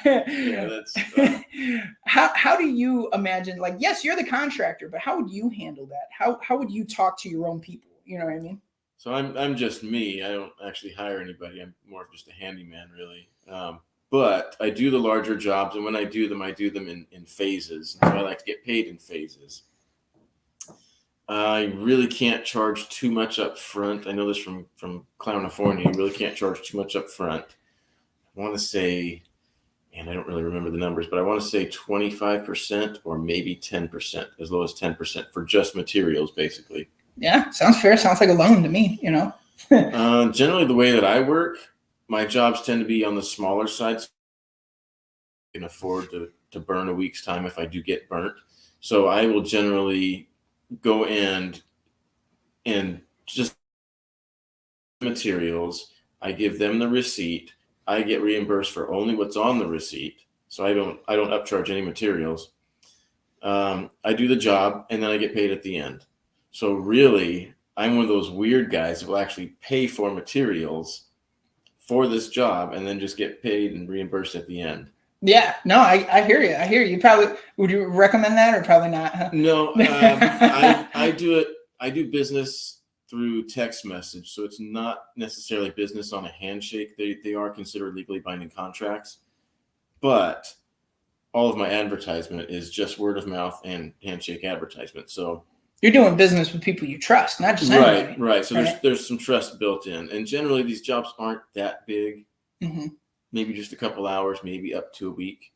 [SPEAKER 2] Yeah, that's
[SPEAKER 1] how do you imagine, like, yes, you're the contractor, but how would you handle that? How would you talk to your own people? You know what I mean?
[SPEAKER 2] So I'm just me. I don't actually hire anybody. I'm more of just a handyman, really. But I do the larger jobs, and when I do them in phases. So I like to get paid in phases. I really can't charge too much up front. I know this from California. You really can't charge too much up front. I want to say, and I don't really remember the numbers, but I want to say 25% or maybe 10%, as low as 10% for just materials, basically.
[SPEAKER 1] Yeah, sounds fair. Sounds like a loan to me, you know.
[SPEAKER 2] Generally, the way that I work, my jobs tend to be on the smaller side. So I can afford to burn a week's time if I do get burnt. So I will generally go and just materials. I give them the receipt. I get reimbursed for only what's on the receipt. So I don't upcharge any materials. I do the job and then I get paid at the end. So really, I'm one of those weird guys that will actually pay for materials for this job and then just get paid and reimbursed at the end.
[SPEAKER 1] Yeah, no, I hear you. I hear you. Probably, would you recommend that or probably not? Huh?
[SPEAKER 2] No, I do it. I do business through text message, so it's not necessarily business on a handshake. They are considered legally binding contracts, but all of my advertisement is just word of mouth and handshake advertisement. So
[SPEAKER 1] you're doing business with people you trust, not just anybody.
[SPEAKER 2] Right. So there's some trust built in, and generally these jobs aren't that big.
[SPEAKER 1] Mm-hmm.
[SPEAKER 2] Maybe just a couple hours, maybe up to a week.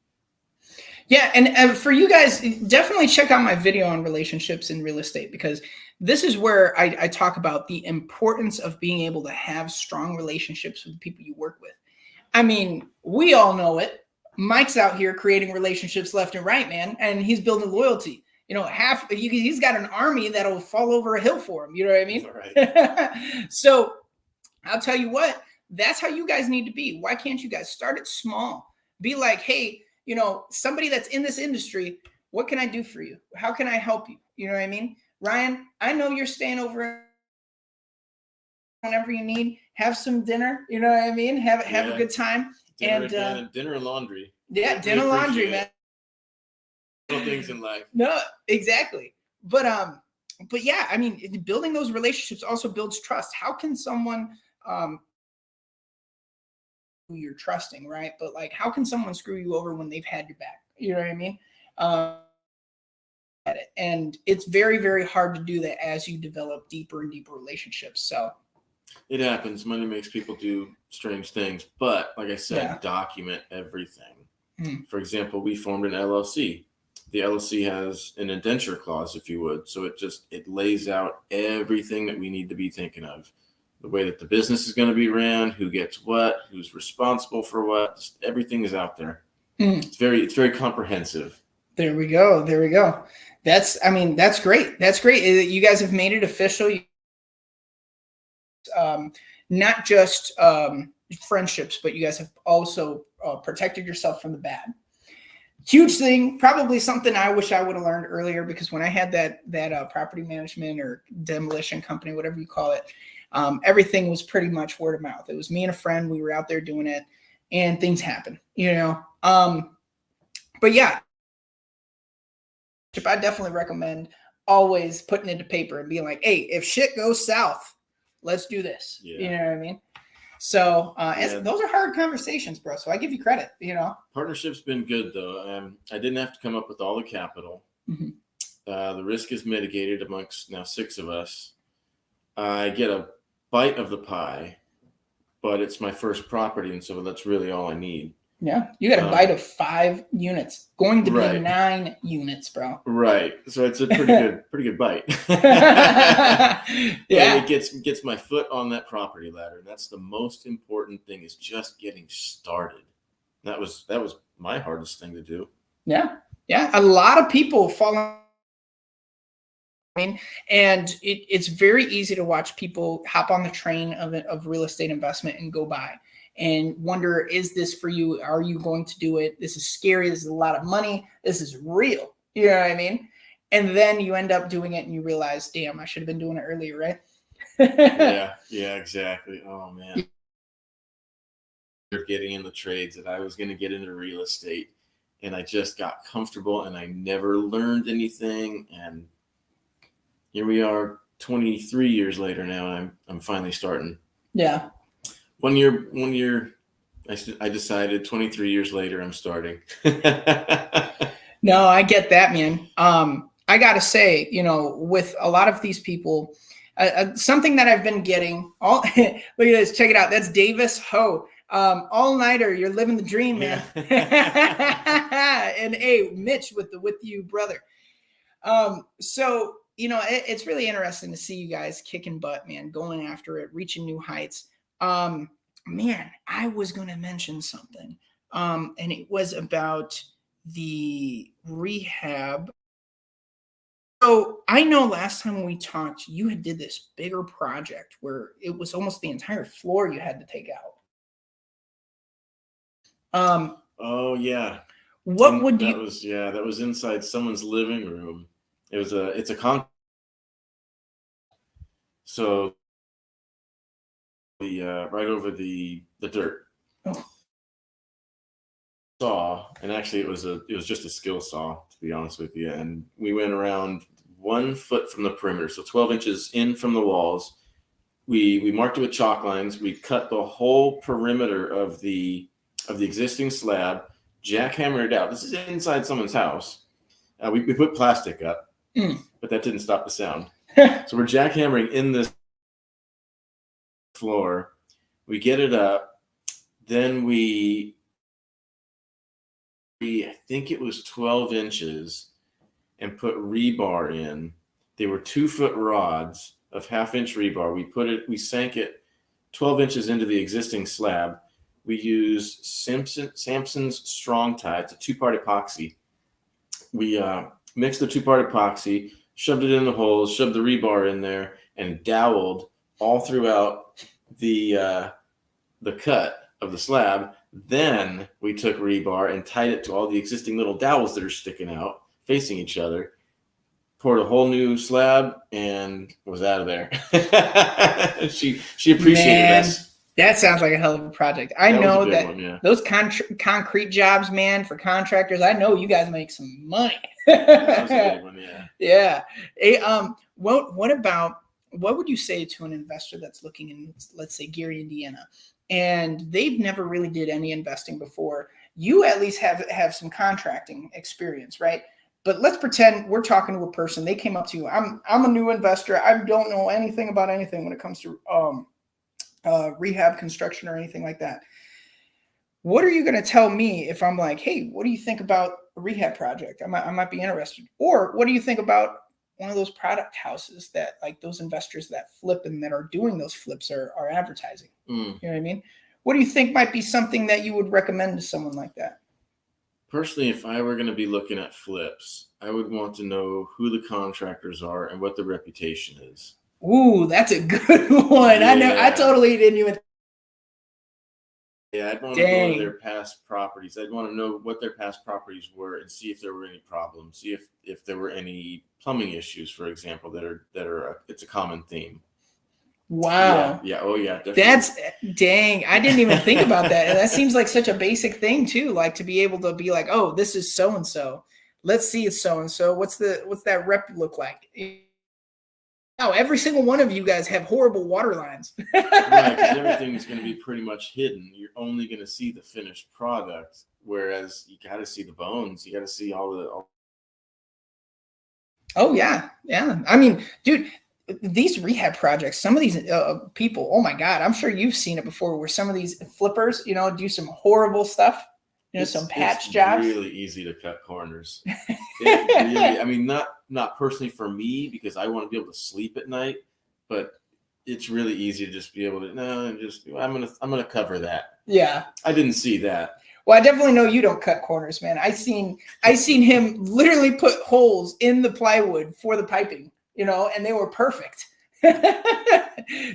[SPEAKER 1] Yeah, and for you guys, definitely check out my video on relationships in real estate, because this is where I talk about the importance of being able to have strong relationships with the people you work with. I mean, we all know it. Mike's out here creating relationships left and right, man, and he's building loyalty. You know, he's got an army that'll fall over a hill for him. You know what I mean?
[SPEAKER 2] Right.
[SPEAKER 1] So I'll tell you what, that's how you guys need to be. Why can't you guys start it small? Be like, hey, you know, somebody that's in this industry, what can I do for you? How can I help you? You know what I mean? Ryan, I know you're staying over whenever you need. Have some dinner. You know what I mean? Have a good time.
[SPEAKER 2] Dinner and laundry.
[SPEAKER 1] Yeah, dinner, laundry, man.
[SPEAKER 2] Little things in life.
[SPEAKER 1] No, exactly. But yeah, I mean, building those relationships also builds trust. How can someone who you're trusting, right? But like, how can someone screw you over when they've had your back? You know what I mean? And it's very, very hard to do that as you develop deeper and deeper relationships. So
[SPEAKER 2] it happens. Money makes people do strange things, but like I said, document everything. For example, we formed an LLC. The LLC has an indenture clause, if you would. So it lays out everything that we need to be thinking of. The way that the business is going to be ran, who gets what, who's responsible for what, just everything is out there. It's very comprehensive.
[SPEAKER 1] There we go. That's great. That's great. You guys have made it official. Not just friendships, but you guys have also protected yourself from the bad. Huge thing, probably something I wish I would have learned earlier, because when I had that property management or demolition company, whatever you call it, everything was pretty much word of mouth. It was me and a friend. We were out there doing it, and things happen, you know. But yeah, I definitely recommend always putting it to paper and being like, hey, if shit goes south, let's do this. Yeah. You know what I mean? So those are hard conversations, bro. So I give you credit, you know.
[SPEAKER 2] Partnership's been good, though. I didn't have to come up with all the capital. The risk is mitigated amongst now 6 of us. I get a bite of the pie, but it's my first property, and so that's really all I need.
[SPEAKER 1] Yeah, you got a bite of 5 units, going to be 9 units, bro.
[SPEAKER 2] Right, so it's a pretty good bite.
[SPEAKER 1] Yeah,
[SPEAKER 2] and it gets my foot on that property ladder, and that's the most important thing, is just getting started. That was my hardest thing to do.
[SPEAKER 1] Yeah, a lot of people fall. And it's very easy to watch people hop on the train of real estate investment and go by and wonder, is this for you? Are you going to do it? This is scary. This is a lot of money. This is real. You know what I mean? And then you end up doing it and you realize, damn, I should have been doing it earlier, right?
[SPEAKER 2] Yeah, exactly. Oh, man. You're getting in the trades that I was going to get into real estate, and I just got comfortable and I never learned anything. And here we are 23 years later now. I'm finally starting. Yeah. One year, I decided 23 years later, I'm starting.
[SPEAKER 1] No, I get that, man. I got to say, you know, with a lot of these people, something that I've been getting look at this, check it out. That's Davis Ho. All nighter, you're living the dream, man. Yeah. And hey, Mitch with you, brother. So, you know, it's really interesting to see you guys kicking butt, man, going after it, reaching new heights. Man, I was going to mention something. And it was about the rehab. So I know last time we talked, you had did this bigger project where it was almost the entire floor you had to take out.
[SPEAKER 2] Oh yeah.
[SPEAKER 1] That
[SPEAKER 2] was inside someone's living room. It's a concrete. So right over the dirt. Oh. Saw, and actually it was just a skill saw, to be honest with you. And we went around 1 foot from the perimeter, so 12 inches in from the walls. We marked it with chalk lines. We cut the whole perimeter of the existing slab, jackhammered it out. This is inside someone's house. We put plastic up, but that didn't stop the sound. So we're jackhammering in this floor. We get it up. Then I think it was 12 inches, and put rebar in. They were 2-foot rods of 1/2-inch rebar. We sank it 12 inches into the existing slab. We used Samson's Strong Tie. It's a 2-part epoxy. We mixed the 2-part epoxy, shoved it in the holes, shoved the rebar in there, and doweled all throughout the cut of the slab. Then we took rebar and tied it to all the existing little dowels that are sticking out, facing each other. poured a whole new slab and was out of there. she appreciated us.
[SPEAKER 1] That sounds like a hell of a project. I know that
[SPEAKER 2] one, yeah.
[SPEAKER 1] those concrete jobs, man, for contractors, I know you guys make some money.
[SPEAKER 2] That was a big one, yeah.
[SPEAKER 1] Yeah. Hey, what would you say to an investor that's looking in, let's say, Gary, Indiana, and they've never really did any investing before? You at least have some contracting experience, right? But let's pretend we're talking to a person. They came up to you. I'm a new investor. I don't know anything about anything when it comes to rehab construction or anything like that. What are you going to tell me if I'm like, hey, what do you think about a rehab project? I might be interested. Or what do you think about one of those product houses that like those investors that flip and that are doing those flips are advertising? You know what I mean? What do you think might be something that you would recommend to someone like that?
[SPEAKER 2] Personally, if I were going to be looking at flips, I would want to know who the contractors are and what the reputation is.
[SPEAKER 1] Ooh, that's a good one.
[SPEAKER 2] Yeah.
[SPEAKER 1] I totally didn't even.
[SPEAKER 2] Yeah, I'd want to go to their past properties. I'd want to know what their past properties were and see if there were any problems. See if there were any plumbing issues, for example, that are it's a common theme.
[SPEAKER 1] Wow.
[SPEAKER 2] Yeah. Oh, yeah. Definitely.
[SPEAKER 1] That's dang. I didn't even think about that. And that seems like such a basic thing too. Like to be able to be like, oh, this is so and so. Let's see it's so and so. What's that rep look like? Now, every single one of you guys have horrible water lines.
[SPEAKER 2] Right, because everything's going to be pretty much hidden. You're only going to see the finished product, whereas you got to see the bones. You got to see all.
[SPEAKER 1] Oh yeah. I mean, dude, these rehab projects, some of these people, oh my God, I'm sure you've seen it before where some of these flippers, do some horrible stuff, some patch jobs.
[SPEAKER 2] It's really easy to cut corners. Really, I mean, not personally for me because I want to be able to sleep at night, but it's really easy to just be able to, I'm going to cover that.
[SPEAKER 1] Yeah.
[SPEAKER 2] I didn't see that.
[SPEAKER 1] Well, I definitely know you don't cut corners, man. I seen him literally put holes in the plywood for the piping, and they were perfect.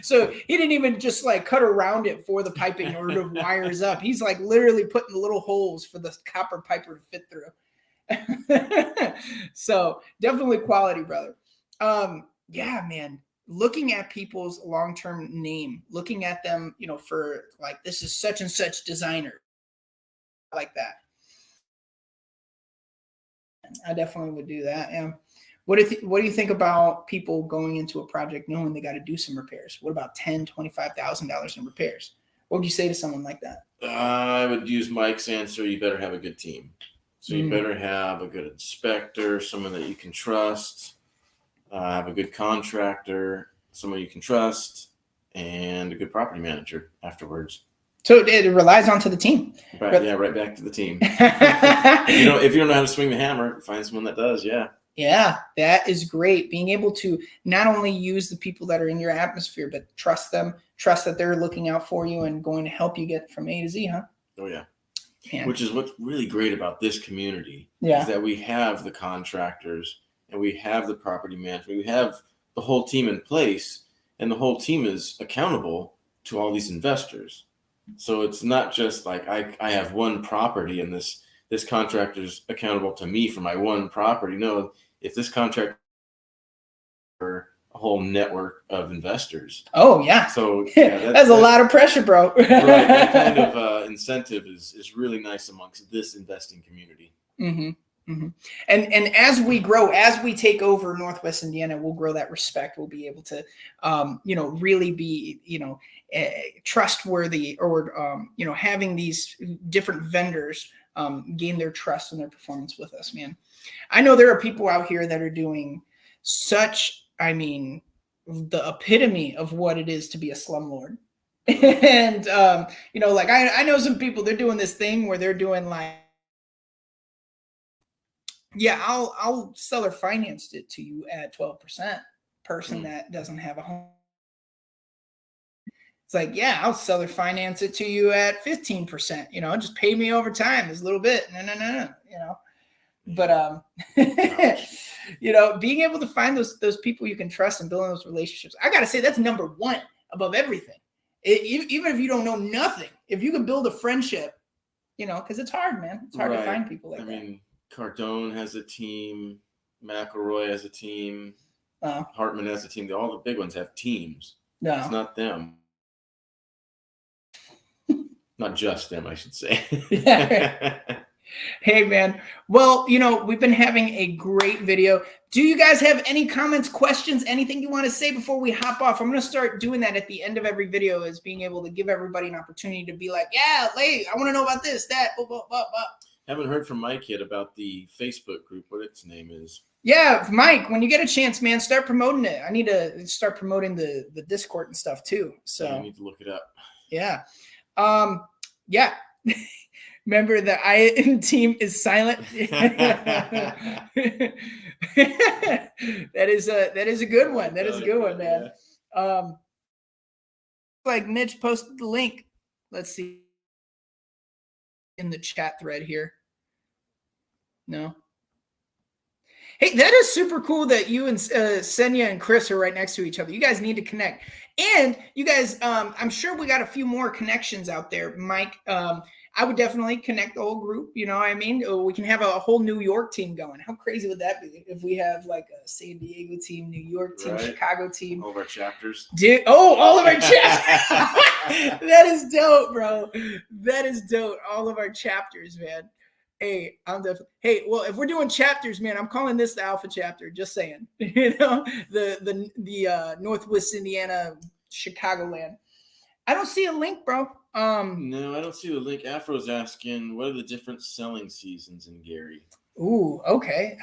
[SPEAKER 1] So he didn't even just like cut around it for the piping in order to wires up. He's like literally putting the little holes for the copper piper to fit through. So definitely quality, brother. Yeah, man. Looking at people's long-term name, looking at them, for like, this is such and such designer. Like that. I definitely would do that. Yeah. What do you think about people going into a project knowing they got to do some repairs? What about $10,000, $25,000 in repairs? What would you say to someone like that?
[SPEAKER 2] I would use Mike's answer. You better have a good team. So you better have a good inspector, someone that you can trust, have a good contractor, someone you can trust, and a good property manager afterwards.
[SPEAKER 1] So it relies onto the team.
[SPEAKER 2] Right, yeah, right back to the team. If you don't know how to swing the hammer, find someone that does, yeah.
[SPEAKER 1] Yeah, that is great. Being able to not only use the people that are in your atmosphere, but trust them, trust that they're looking out for you and going to help you get from A to Z, huh?
[SPEAKER 2] Oh, yeah.
[SPEAKER 1] Man.
[SPEAKER 2] Which is what's really great about this community is that we have the contractors and we have the property management. We have the whole team in place, and the whole team is accountable to all these investors. So it's not just like I have one property and this contractor's accountable to me for my one property. No, if this contractor for a whole network of investors.
[SPEAKER 1] Oh yeah.
[SPEAKER 2] So
[SPEAKER 1] that's a lot of pressure, bro.
[SPEAKER 2] Right. That kind of incentive is really nice amongst this investing community.
[SPEAKER 1] Mm-hmm. Mm-hmm. And as we grow, as we take over Northwest Indiana, we'll grow that respect. We'll be able to, really be, trustworthy, or, having these different vendors gain their trust and their performance with us, man. I know there are people out here that are doing such, the epitome of what it is to be a slumlord. And, I know some people, they're doing this thing where they're doing like, yeah, I'll seller financed it to you at 12%. Person that doesn't have a home. It's like, yeah, I'll seller finance it to you at 15%. Just pay me over time. It's a little bit. No. But being able to find those people you can trust and building those relationships. I gotta say that's number one above everything. Even if you don't know nothing, if you can build a friendship, because it's hard, man. It's hard to find people like that.
[SPEAKER 2] Cardone has a team. McElroy as a team, Hartman as a team. All the big ones have teams.
[SPEAKER 1] No.
[SPEAKER 2] It's not them. Not just them, I should say.
[SPEAKER 1] Hey, man. Well, we've been having a great video. Do you guys have any comments, questions, anything you want to say before we hop off? I'm going to start doing that at the end of every video, is being able to give everybody an opportunity to be like, yeah, I want to know about this, that, blah, blah, blah, blah.
[SPEAKER 2] Haven't heard from Mike yet about the Facebook group, what its name is.
[SPEAKER 1] Yeah, Mike, when you get a chance, man, start promoting it. I need to start promoting the Discord and stuff too. So
[SPEAKER 2] I need to look it up.
[SPEAKER 1] Yeah. Yeah. Remember the I team is silent. That is a good one. That is a good one, man. Yeah. Like Mitch posted the link. Let's see in the chat thread here. No. Hey, that is super cool that you and Senya and Chris are right next to each other. You guys need to connect. And you guys, I'm sure we got a few more connections out there. Mike, I would definitely connect the whole group. You know what I mean? We can have a whole New York team going. How crazy would that be if we have like a San Diego team, New York team, right. Chicago team?
[SPEAKER 2] All of our chapters.
[SPEAKER 1] Dude, all of our chapters. That is dope, bro. That is dope. All of our chapters, man. Hey, well, if we're doing chapters, man, I'm calling this the Alpha chapter. Just saying, the Northwest Indiana, Chicagoland. I don't see a link, bro.
[SPEAKER 2] No, I don't see the link. Afro's asking, what are the different selling seasons in Gary?
[SPEAKER 1] Ooh, okay.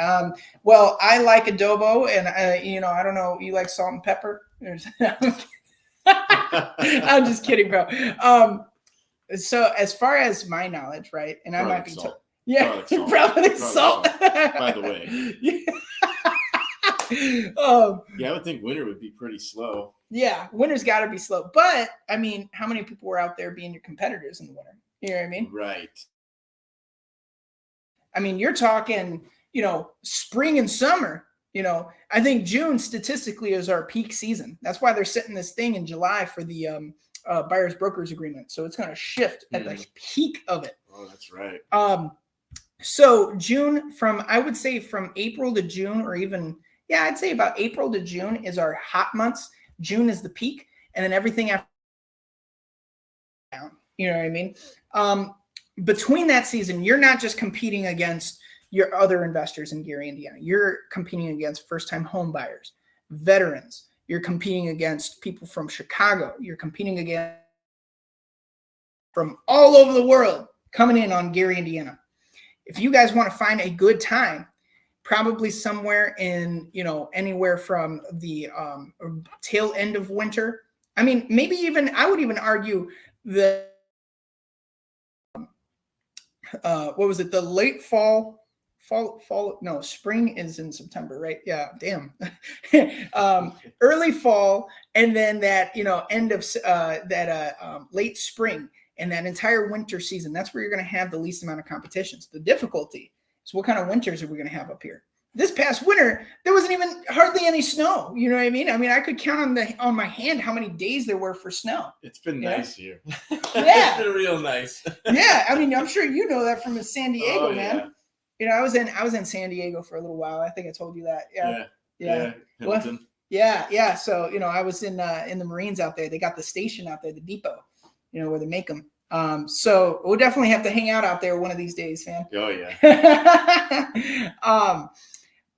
[SPEAKER 1] Well, I like adobo, and I don't know. You like salt and pepper? I'm just kidding, bro. So as far as my knowledge, right, and I might be. Yeah, probably salt.
[SPEAKER 2] By the way.
[SPEAKER 1] Yeah,
[SPEAKER 2] I would think winter would be pretty slow.
[SPEAKER 1] Yeah, winter's got to be slow. But, I mean, how many people were out there being your competitors in the winter? You know what I mean?
[SPEAKER 2] Right.
[SPEAKER 1] I mean, you're talking, spring and summer. I think June statistically is our peak season. That's why they're setting this thing in July for the buyer's brokers agreement. So it's going to shift at the peak of it.
[SPEAKER 2] Oh, that's right.
[SPEAKER 1] So June I would say from April to June, or even, I'd say about April to June is our hot months. June is the peak, and then everything after down. You know what I mean? Between that season, you're not just competing against your other investors in Gary, Indiana. You're competing against first-time home buyers, veterans. You're competing against people from Chicago. You're competing against from all over the world coming in on Gary, Indiana. If you guys want to find a good time, probably somewhere in, anywhere from the tail end of winter. I mean, maybe even, I would even argue the, what was it? The late fall, no, spring is in September, right? Yeah, damn. Early fall, and then that, end of late spring, and that entire winter season. That's where you're going to have the least amount of competitions. The difficulty is what kind of winters are we going to have up here? This past winter, there wasn't even hardly any snow. You know what I mean? I mean, I could count on my hand how many days there were for snow.
[SPEAKER 2] It's been nice here.
[SPEAKER 1] Yeah.
[SPEAKER 2] It's been real nice.
[SPEAKER 1] Yeah. I mean, I'm sure you know that from San Diego, man. I was in San Diego for a little while. I think I told you that. Yeah.
[SPEAKER 2] Hamilton.
[SPEAKER 1] Yeah. So, I was in the Marines out there. They got the station out there, the depot, where they make them. So we'll definitely have to hang out there one of these days, man.
[SPEAKER 2] Oh yeah.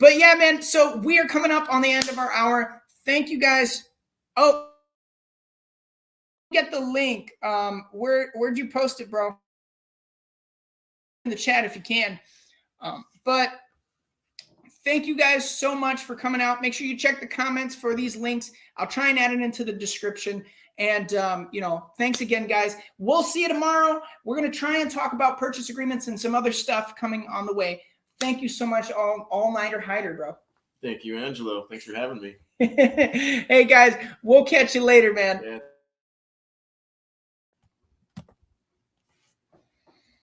[SPEAKER 1] But yeah, man. So we are coming up on the end of our hour. Thank you guys. Oh, get the link. Where'd you post it, bro? In the chat if you can. But thank you guys so much for coming out. Make sure you check the comments for these links. I'll try and add it into the description. And, thanks again, guys. We'll see you tomorrow. We're going to try and talk about purchase agreements and some other stuff coming on the way. Thank you so much, all-nighter Heider, bro.
[SPEAKER 2] Thank you, Angelo. Thanks for having me.
[SPEAKER 1] Hey, guys, we'll catch you later, man.
[SPEAKER 2] Yeah.